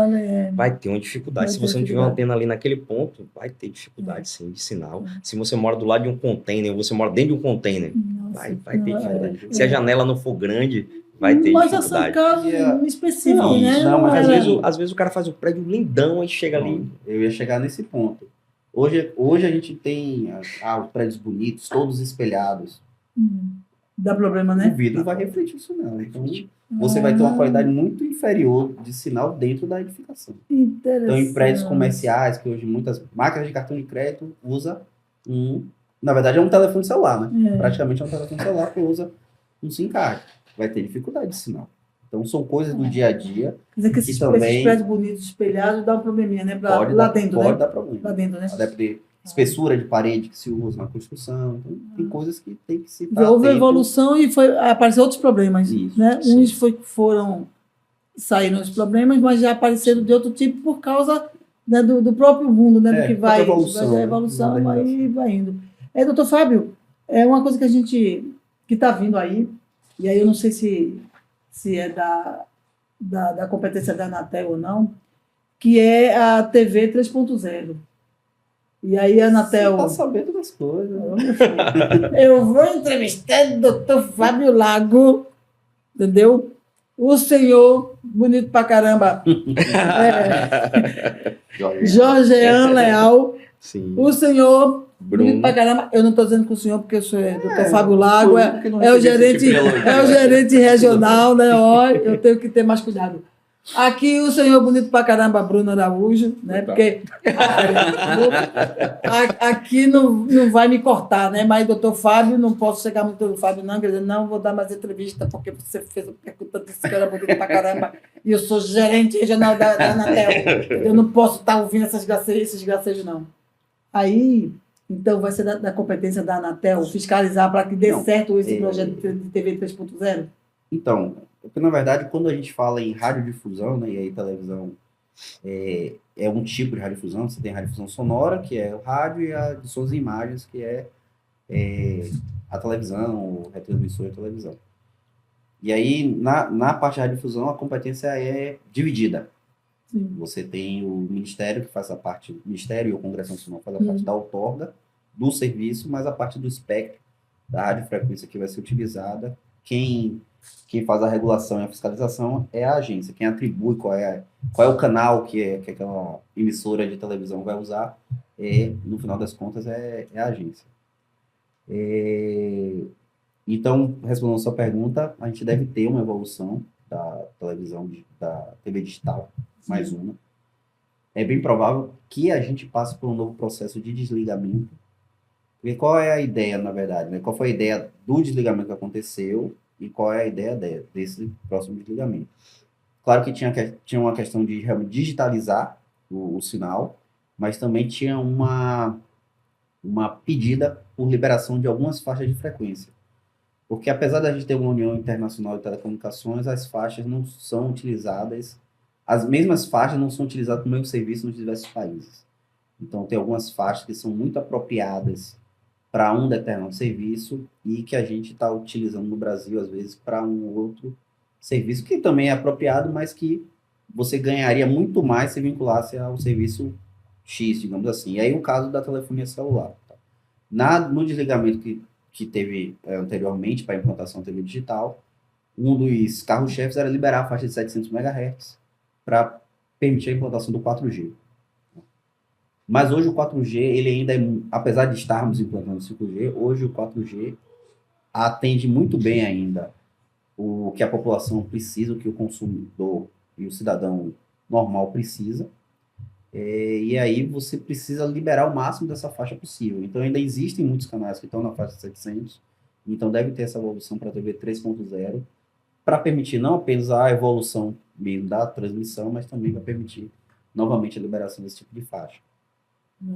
vai ter uma dificuldade. Se você não tiver uma antena ali naquele ponto, vai ter dificuldade, sim, de sinal. Se você mora do lado de um container, ou você mora dentro de um container, vai ter dificuldade. Se a janela não for grande, vai ter Mas dificuldade. são casos específicos, né? Não, mas às vezes o cara faz um prédio lindão e chega ali. Eu ia chegar nesse ponto. Hoje a gente tem os prédios bonitos, todos espelhados. Dá problema, né? O vidro vai refletir isso não. Então, você vai ter uma qualidade muito inferior de sinal dentro da edificação. Interessante. Então, em prédios comerciais, que hoje muitas máquinas de cartão de crédito usam na verdade, é um telefone celular, né? Praticamente é um telefone celular que usa um SIM card. Vai ter dificuldade de sinal. Então, são coisas do dia a dia. Quer dizer que esses prédios bonitos espelhados dá um probleminha, né? Lá dentro, pode dar problema. Lá dentro, né? Deve ter espessura de parede que se usa na construção. Então, tem coisas que tem que se houve evolução e apareceram outros problemas. Isso, né? Uns saíram os problemas, mas já apareceram de outro tipo por causa, né, do próprio mundo, né? Do que vai a evolução, aí vai indo. Doutor Fábio, é uma coisa que a gente que está vindo aí, e aí eu não sei se é da competência da Anatel ou não, que é a TV 3.0. E aí a Anatel... Você está sabendo das coisas. Eu vou entrevistar o doutor Fábio Lago, entendeu? O senhor, bonito pra caramba, Jorgean Leal. Sim. O senhor, Bruno. bonito pra caramba, eu não estou dizendo com o senhor, porque eu sou doutor Fábio Lago, é o gerente regional, né? Ó, eu tenho que ter mais cuidado. Aqui o senhor bonito pra caramba, Bruno Araújo, né? Porque aqui não vai me cortar, né? Mas doutor Fábio, não posso chegar muito doutor Fábio, não, quer dizer, não vou dar mais entrevista, porque você fez a pergunta desse cara bonito pra caramba, e eu sou gerente regional da Anatel. Eu não posso estar ouvindo esses gracejos, não. Aí, então, vai ser da competência da Anatel fiscalizar para que dê certo esse projeto de TV 3.0? Então, porque na verdade, quando a gente fala em radiodifusão, né, e aí televisão é um tipo de radiodifusão, você tem radiodifusão sonora, que é o rádio, e a de sons e imagens, que é a televisão, o retransmissor e a televisão. E aí, na parte de radiodifusão, a competência é dividida. Sim. Você tem o Ministério, que faz a parte, o Ministério e o Congresso Nacional faz a parte da outorga do serviço, mas a parte do espectro, da radiofrequência que vai ser utilizada, quem faz a regulação e a fiscalização é a agência. Quem atribui qual é o canal que aquela emissora de televisão vai usar, no final das contas, é a agência. Então, respondendo a sua pergunta, a gente deve ter uma evolução da televisão, da TV digital, mais uma. É bem provável que a gente passe por um novo processo de desligamento. Porque qual é a ideia, na verdade? Né? Qual foi a ideia do desligamento que aconteceu e qual é a ideia desse próximo desligamento? Claro que tinha uma questão de realmente digitalizar o sinal, mas também tinha uma pedida por liberação de algumas faixas de frequência. Porque apesar da gente ter uma União Internacional de Telecomunicações, as faixas não são utilizadas, as mesmas faixas não são utilizadas no mesmo serviço nos diversos países. Então tem algumas faixas que são muito apropriadas para um determinado serviço e que a gente está utilizando no Brasil, às vezes, para um outro serviço que também é apropriado, mas que você ganharia muito mais se vinculasse ao serviço X, digamos assim. E aí o caso da telefonia celular. Tá? No desligamento que teve anteriormente para a implantação da TV digital, um dos carros-chefes era liberar a faixa de 700 MHz para permitir a implantação do 4G. Mas hoje o 4G, ele ainda apesar de estarmos implantando o 5G, hoje o 4G atende muito bem ainda o que a população precisa, o que o consumidor e o cidadão normal precisa. E aí você precisa liberar o máximo dessa faixa possível. Então ainda existem muitos canais que estão na faixa de 700, então deve ter essa evolução para a TV 3.0, para permitir não apenas a evolução mesmo da transmissão, mas também para permitir novamente a liberação desse tipo de faixa.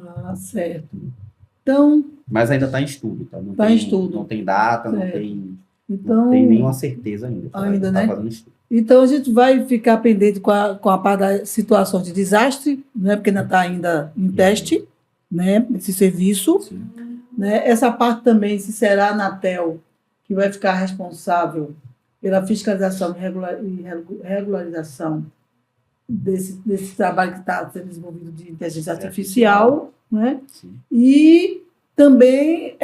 Ah, certo. Então... Mas ainda está em estudo, tá? Está em estudo. Não tem data, não tem nenhuma certeza ainda. Ainda, né? Tá fazendo estudo. Então, a gente vai ficar pendente com a parte da situação de desastre, né? Porque ainda está em teste, né? Esse serviço. Sim. Né? Essa parte também, se será a Anatel que vai ficar responsável pela fiscalização e regularização desse trabalho que está sendo desenvolvido de inteligência artificial, né? Sim. E também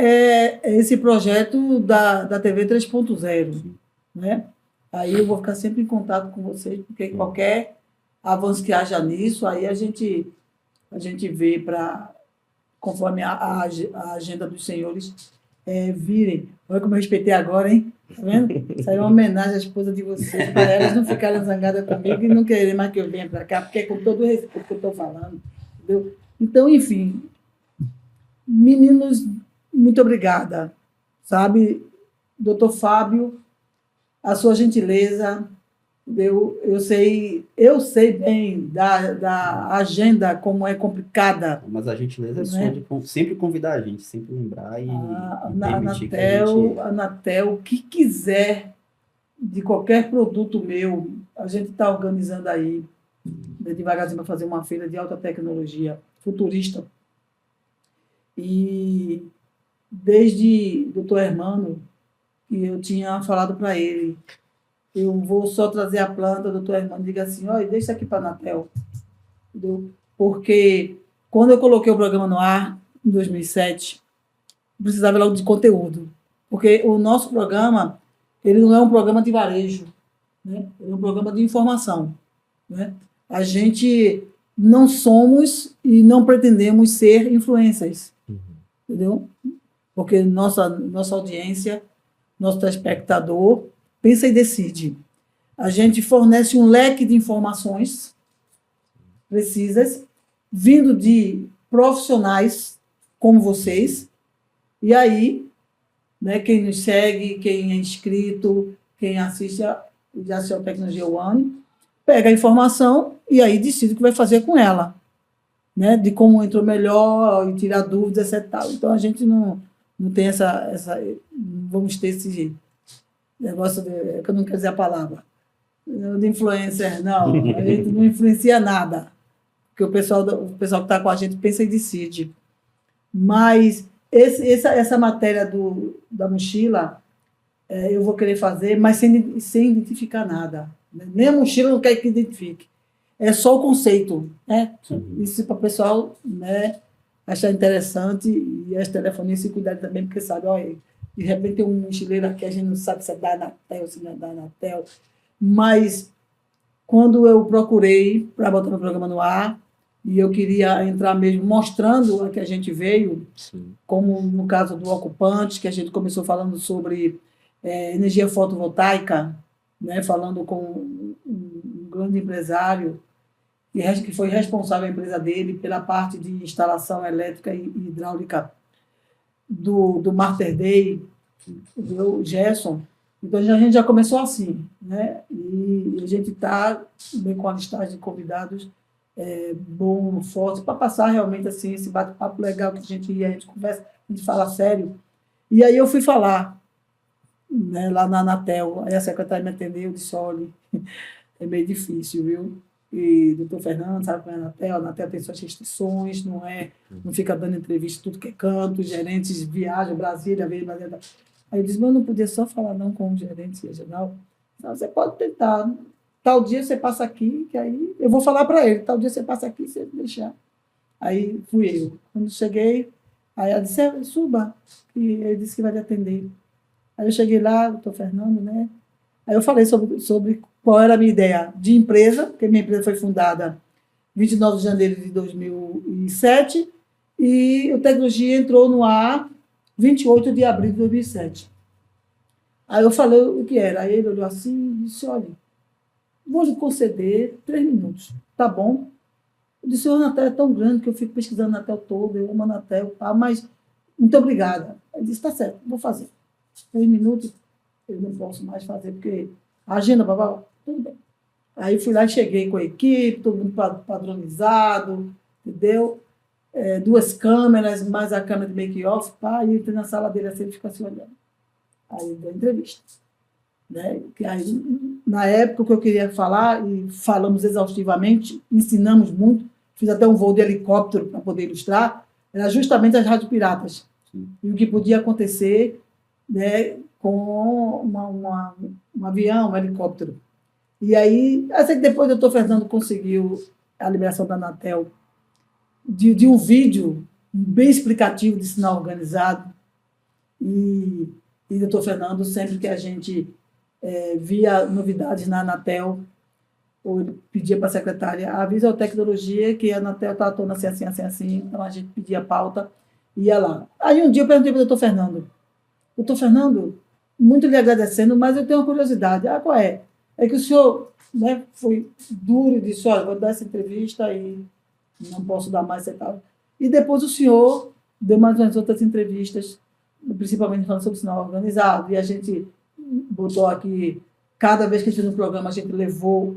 esse projeto da TV 3.0, né? Aí eu vou ficar sempre em contato com vocês, porque qualquer avanço que haja nisso, aí a gente vê conforme a agenda dos senhores virem. Olha como eu respeitei agora, hein? Tá vendo? Isso aí é uma homenagem à esposa de vocês, para elas não ficarem zangadas comigo e não quererem mais que eu venha para cá, porque é com todo o respeito que eu estou falando. Entendeu? Então, enfim, meninos, muito obrigada. Sabe, doutor Fábio, a sua gentileza, eu sei bem da agenda, como é complicada. Mas a gentileza é Né? só de sempre convidar a gente, sempre lembrar e permitir que A Anatel, o que quiser de qualquer produto meu, a gente está organizando aí, devagarzinho, para fazer uma feira de alta tecnologia futurista. E desde o doutor Hermano, que eu tinha falado para ele, eu vou só trazer a planta, o doutor Hermano diga assim, olha, deixa aqui para a Anatel. Entendeu? Porque quando eu coloquei o programa no ar, em 2007, eu precisava logo de conteúdo. Porque o nosso programa, ele não é um programa de varejo, né? Ele é um programa de informação. Né? A gente não somos e não pretendemos ser influencers. Entendeu? Porque nossa audiência, nosso telespectador, pensa e decide. A gente fornece um leque de informações precisas, vindo de profissionais como vocês, e aí, né, quem nos segue, quem é inscrito, quem assiste já assistiu a Tecnologia One, pega a informação e aí decide o que vai fazer com ela, né, de como entrou melhor, e tirar dúvidas, etc. Então, a gente não tem vamos ter esse negócio, que eu não quero dizer a palavra, de influencer, não, a gente não influencia nada, porque o pessoal que está com a gente pensa e decide. Mas essa matéria da mochila, eu vou querer fazer, mas sem identificar nada. Nem a mochila não quer que identifique. É só o conceito. Né? Isso para o pessoal, né, achar interessante, e as telefonistas se cuidarem também, porque sabe, olha, de repente tem um mochileiro aqui, a gente não sabe se é da Anatel, se não é da Anatel. Mas quando eu procurei para botar meu programa no ar, e eu queria entrar mesmo mostrando a que a gente veio, sim, como no caso do Ocupante, que a gente começou falando sobre energia fotovoltaica, né, falando com um grande empresário, que foi responsável, a empresa dele, pela parte de instalação elétrica e hidráulica do Mater Dei, o Gerson. Então, a gente já começou assim, né? E a gente está bem com a listagem de convidados bom, forte, para passar realmente assim, esse bate-papo legal que a gente conversa, a gente fala sério. E aí eu fui falar, né, lá na Anatel, aí a secretária me atendeu, disse, olha, é meio difícil, viu? E doutor Fernando, sabe como é a Anatel tem suas restrições, não fica dando entrevista tudo que é canto, os gerentes viajam, Brasília, vem Brasília. Aí eu disse, mas eu não podia só falar não com o gerente regional. Não, você pode tentar. Tal dia você passa aqui, que aí eu vou falar para ele. Tal dia você passa aqui, você deixar. Aí fui eu. Quando cheguei, aí ela disse, suba. E ele disse que vai lhe atender. Aí eu cheguei lá, doutor Fernando, né? Aí eu falei sobre qual era a minha ideia de empresa, porque minha empresa foi fundada 29 de janeiro de 2007 e a tecnologia entrou no ar 28 de abril de 2007. Aí eu falei o que era. Aí ele olhou assim e disse, olha, vou lhe conceder 3 minutos, tá bom? Eu disse, o Anatel é tão grande que eu fico pesquisando a Anatel todo, eu amo a Anatel, tá, mas muito obrigada. Ele disse, tá certo, vou fazer. 3 minutos, eu não posso mais fazer, porque a agenda, babá, tudo bem. Aí fui lá e cheguei com a equipe, todo mundo padronizado, entendeu? 2 câmeras, mais a câmera de make-off, pá, e entrei na sala dele assim, ele ficou assim olhando. Aí deu entrevista. Né? Aí, na época, o que eu queria falar, e falamos exaustivamente, ensinamos muito, fiz até um voo de helicóptero para poder ilustrar, era justamente as rádios piratas. Sim. E o que podia acontecer, né, com um avião, um helicóptero. E aí, eu sei que depois o doutor Fernando conseguiu a liberação da Anatel de um vídeo bem explicativo de sinal organizado. E o doutor Fernando, sempre que a gente via novidades na Anatel, ou ele pedia para a secretária, avisa a tecnologia que a Anatel está atuando assim, assim, assim, assim. Então, a gente pedia a pauta e ia lá. Aí, um dia, eu perguntei para o doutor Fernando, muito lhe agradecendo, mas eu tenho uma curiosidade. Qual é? É que o senhor, né, foi duro e disse, olha, vou dar essa entrevista e não posso dar mais e tal. E depois o senhor deu mais umas outras entrevistas, principalmente falando sobre o sinal organizado, e a gente botou aqui, cada vez que a gente fez um programa, a gente levou,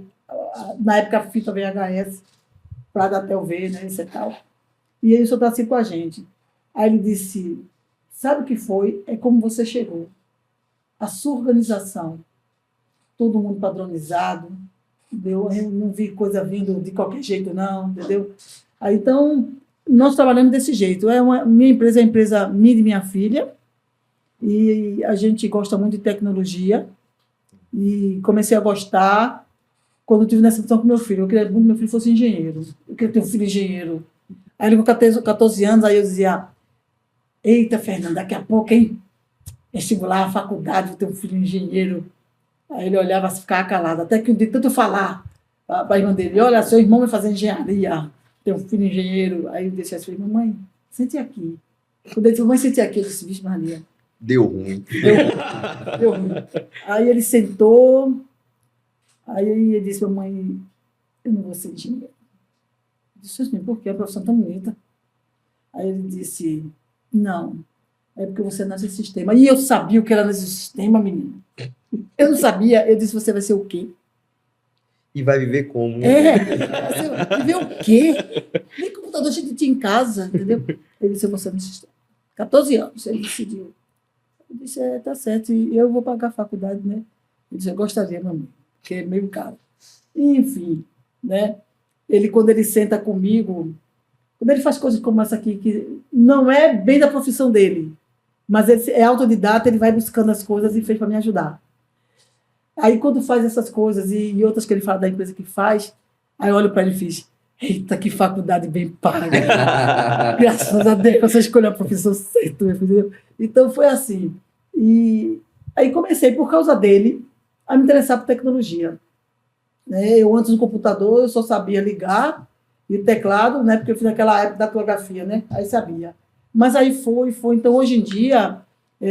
na época, a fita VHS, para dar até o ver, né, isso e tal. E aí o senhor está assim com a gente. Aí ele disse, sabe o que foi? É como você chegou. A sua organização, todo mundo padronizado, entendeu? Eu não vi coisa vindo de qualquer jeito, não, entendeu? Aí, então, nós trabalhamos desse jeito. Minha empresa é a empresa minha e de minha filha, e a gente gosta muito de tecnologia, e comecei a gostar quando eu tive nessa situação com meu filho. Eu queria muito que meu filho fosse engenheiro. Eu queria ter um filho engenheiro. Aí ele com 14 anos, aí eu dizia, eita, Fernando, daqui a pouco, hein? Vestibular, a faculdade, vou ter um filho engenheiro. Aí ele olhava e ficava calado. Até que um dia, tanto falar para a irmã dele, olha, seu irmão vai fazer engenharia, tem um filho engenheiro. Aí eu disse assim, mamãe, sente aqui. Quando ele disse, mamãe, sente aqui, eu disse, vixe, Maria. Deu ruim. Deu ruim. Aí ele sentou, aí ele disse, mamãe, eu não vou ser engenheiro. Eu disse, assim, por quê? A profissão tão bonita. Aí ele disse, não, é porque você é nesse sistema. E eu sabia o que era nesse sistema, menino. Eu não sabia. Eu disse, você vai ser o quê? E vai viver como? Você viver o quê? Nem computador a gente tinha em casa, entendeu? Ele disse, você no sistema. 14 anos, ele decidiu. Eu disse, tá certo, e eu vou pagar a faculdade, né? Ele disse, eu gostaria, mamãe, porque é meio caro. Enfim, né? Quando ele senta comigo, quando ele faz coisas como essa aqui, que não é bem da profissão dele, mas ele é autodidata, ele vai buscando as coisas e fez para me ajudar. Aí, quando faz essas coisas e outras que ele fala da empresa que faz, aí eu olho para ele e fiz, eita, que faculdade bem paga. Graças a Deus, você escolheu a profissão certa, entendeu? Então, foi assim. E aí comecei, por causa dele, a me interessar por tecnologia. Eu, antes do computador, eu só sabia ligar e o teclado, né, porque eu fiz naquela época da datilografia, né? Aí sabia. Mas aí foi. Então, hoje em dia,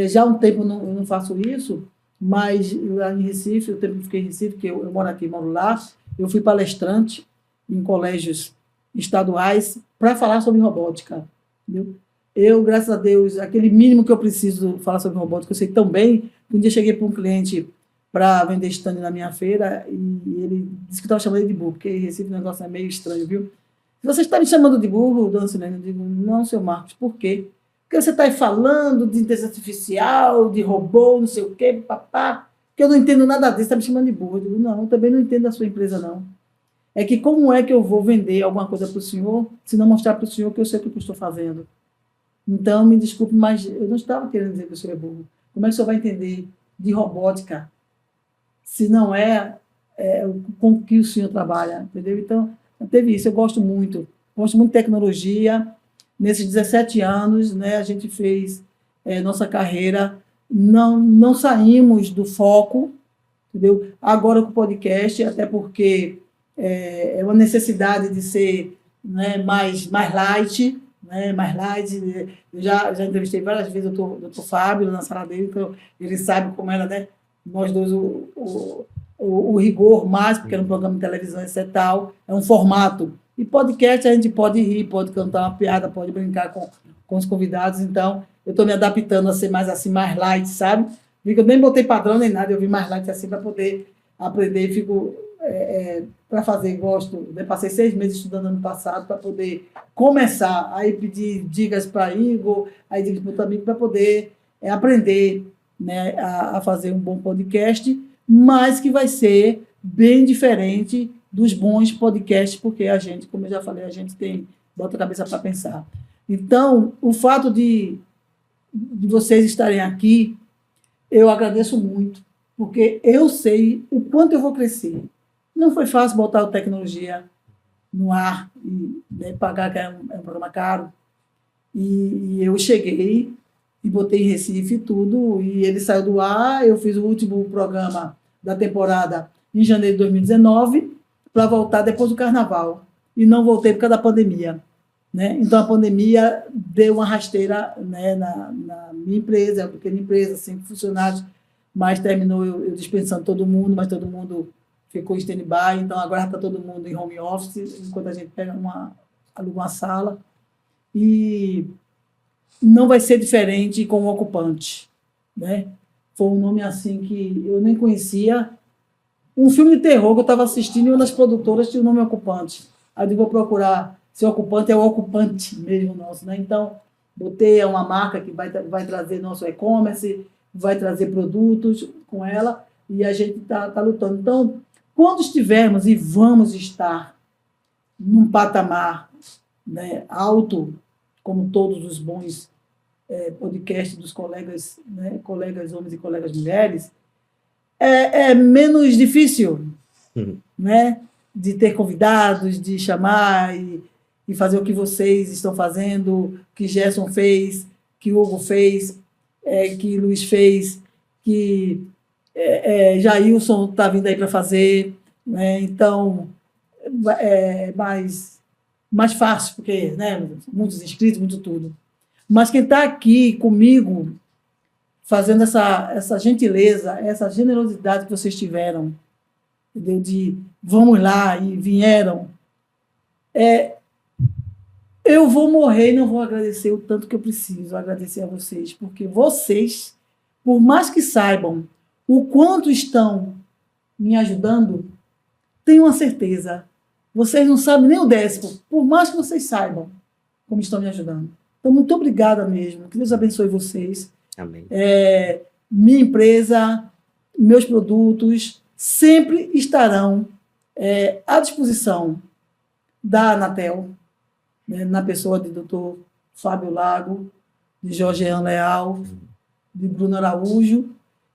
já há um tempo eu não faço isso, mas lá em Recife, o tempo que eu fiquei em Recife, que eu moro aqui, moro lá, eu fui palestrante em colégios estaduais para falar sobre robótica. Entendeu? Eu, graças a Deus, aquele mínimo que eu preciso falar sobre robótica, eu sei tão bem, que um dia cheguei para um cliente para vender stand na minha feira e ele disse que estava chamando ele de burro, porque em Recife o negócio é meio estranho, viu? Você está me chamando de burro, dona Silene? Eu digo, não, seu Marcos, por quê? Porque você está aí falando de inteligência artificial, de robô, não sei o quê, papá, que eu não entendo nada disso, está me chamando de burro. Eu digo, não, eu também não entendo da sua empresa, não. É que como é que eu vou vender alguma coisa para o senhor, se não mostrar para o senhor que eu sei o que eu estou fazendo? Então, me desculpe, mas eu não estava querendo dizer que o senhor é burro. Como é que o senhor vai entender de robótica, se não com que o senhor trabalha, entendeu? Então, teve isso. Eu gosto muito de tecnologia. Nesses 17 anos, né, a gente fez nossa carreira, não saímos do foco, entendeu? Agora com o podcast, até porque é uma necessidade de ser, né, mais light, né, mais light. Eu já entrevistei várias vezes o doutor Fábio na sala dele, então ele sabe como era, né? Nós dois, o rigor mais, porque era um programa de televisão, etc. Tal, é um formato. E podcast a gente pode rir, pode cantar uma piada, pode brincar com os convidados. Então, eu estou me adaptando a ser mais assim, mais light, sabe? Eu nem botei padrão nem nada, eu vi mais light assim para poder aprender. Fico para fazer, gosto. Eu passei 6 meses estudando ano passado para poder começar. Aí pedir dicas para Igor, aí dicas para o amigo para poder aprender, né, a fazer um bom podcast, mas que vai ser bem diferente dos bons podcasts, porque a gente, como eu já falei, a gente bota a cabeça para pensar. Então, o fato de vocês estarem aqui eu agradeço muito, porque eu sei o quanto eu vou crescer. Não foi fácil botar a tecnologia no ar e, né, pagar, que é um programa caro. E eu cheguei e botei em Recife tudo, e ele saiu do ar. Eu fiz o último programa da temporada em janeiro de 2019, para voltar depois do Carnaval. E não voltei por causa da pandemia. Né? Então, a pandemia deu uma rasteira, né, na minha empresa, é uma pequena empresa, 5 funcionários, mas terminou eu dispensando todo mundo, mas todo mundo ficou em stand-by. Então, agora está todo mundo em home office, enquanto a gente aluga uma sala. E não vai ser diferente com o Ocupante. Né? Foi um nome assim que eu nem conhecia. Um filme de terror que eu estava assistindo e uma das produtoras tinha o nome Ocupante. Aí eu vou procurar se o Ocupante é o Ocupante mesmo nosso. Né? Então, botei uma marca que vai trazer nosso e-commerce, vai trazer produtos com ela, e a gente está lutando. Então, quando estivermos e vamos estar num patamar, né, alto, como todos os bons podcasts dos colegas, né, colegas homens e colegas mulheres, é menos difícil, né, de ter convidados, de chamar e fazer o que vocês estão fazendo, que Gerson fez, que Hugo fez, que Luiz fez, que Jailson está vindo aí para fazer. Né? Então, é mais fácil, porque, né, muitos inscritos, muito tudo. Mas quem está aqui comigo, fazendo essa gentileza, essa generosidade que vocês tiveram, entendeu? De vamos lá e vieram, eu vou morrer e não vou agradecer o tanto que eu preciso agradecer a vocês, porque vocês, por mais que saibam o quanto estão me ajudando, tenho uma certeza, vocês não sabem nem o 10º, por mais que vocês saibam como estão me ajudando. Então, muito obrigada mesmo, que Deus abençoe vocês. Amém. Minha empresa, meus produtos sempre estarão à disposição da Anatel, né, na pessoa de Dr. Fábio Lago, de Jorgean Leal, de Bruno Araújo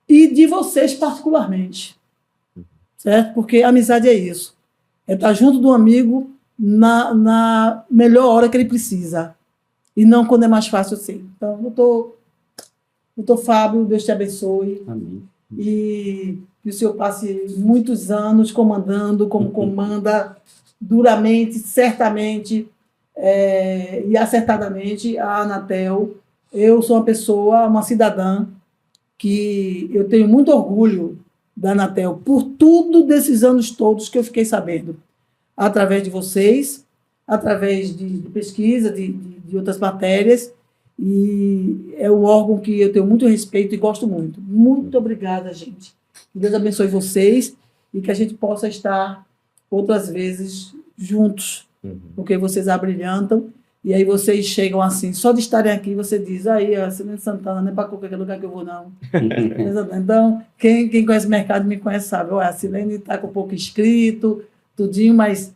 e de vocês particularmente, certo? Porque a amizade é isso, é estar junto do amigo na melhor hora que ele precisa e não quando é mais fácil assim. Então, doutor Fábio, Deus te abençoe. Amém. E que o senhor passe muitos anos comandando, como comanda duramente, certamente e acertadamente a Anatel. Eu sou uma pessoa, uma cidadã, que eu tenho muito orgulho da Anatel por tudo desses anos todos que eu fiquei sabendo, através de vocês, através de pesquisa, de outras matérias, e é um órgão que eu tenho muito respeito e gosto muito. Muito obrigada, gente. Que Deus abençoe vocês e que a gente possa estar outras vezes juntos, porque vocês abrilhantam, e aí vocês chegam assim, só de estarem aqui, você diz, aí, a Silene Santana, não é para qualquer lugar que eu vou, não. Então, quem conhece o mercado me conhece, sabe, a Silene está com pouco inscrito, tudinho, mas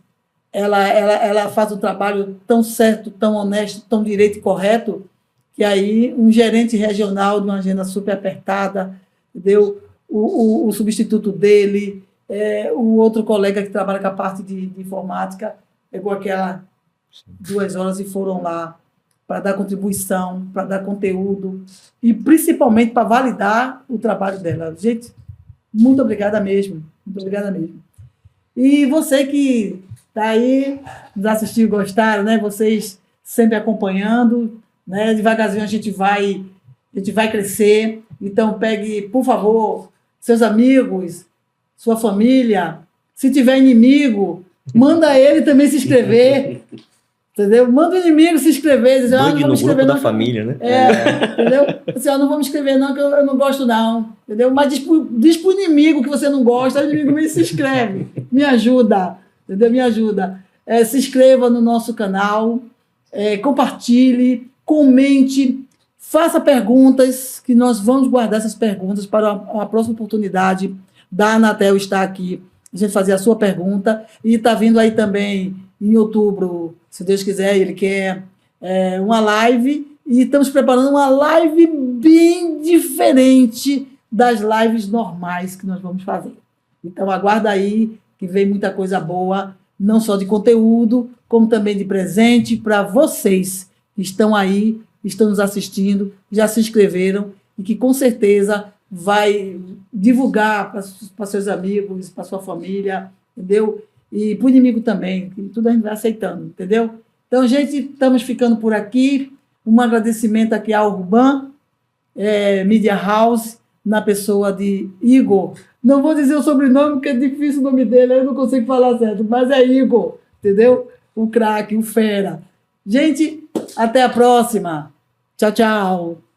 ela faz um trabalho tão certo, tão honesto, tão direito e correto, que aí um gerente regional de uma agenda super apertada, entendeu? O substituto dele, o outro colega que trabalha com a parte de informática, pegou aquela 2 horas e foram lá para dar contribuição, para dar conteúdo e principalmente para validar o trabalho dela. Gente, muito obrigada mesmo. Muito obrigada mesmo. E você que está aí, nos assistiu e gostaram, né? Vocês sempre acompanhando, né? Devagarzinho a gente vai crescer. Então, pegue, por favor, seus amigos, sua família. Se tiver inimigo, manda ele também se inscrever. Entendeu? Manda o inimigo se inscrever. Dizer, Mande no grupo da família, né? Entendeu? Assim, eu não vou me inscrever, não, que eu não gosto, não. Entendeu? Mas diz pro inimigo que você não gosta, o inimigo me se inscreve. Me ajuda. Entendeu? Me ajuda. Se inscreva no nosso canal, compartilhe, comente, faça perguntas, que nós vamos guardar essas perguntas para a próxima oportunidade da Anatel estar aqui. A gente fazer a sua pergunta. E está vindo aí também, em outubro, se Deus quiser, ele quer, uma live. E estamos preparando uma live bem diferente das lives normais que nós vamos fazer. Então, aguarda aí, que vem muita coisa boa, não só de conteúdo, como também de presente para vocês que estão aí, estão nos assistindo, já se inscreveram e que com certeza vai divulgar para seus amigos, para sua família, entendeu? E para o inimigo também, que tudo a gente vai aceitando, entendeu? Então, gente, estamos ficando por aqui. Um agradecimento aqui ao Urban Media House, na pessoa de Igor. Não vou dizer o sobrenome, porque é difícil o nome dele, eu não consigo falar certo, mas é Igor, entendeu? O craque, o fera. Gente, até a próxima. Tchau, tchau.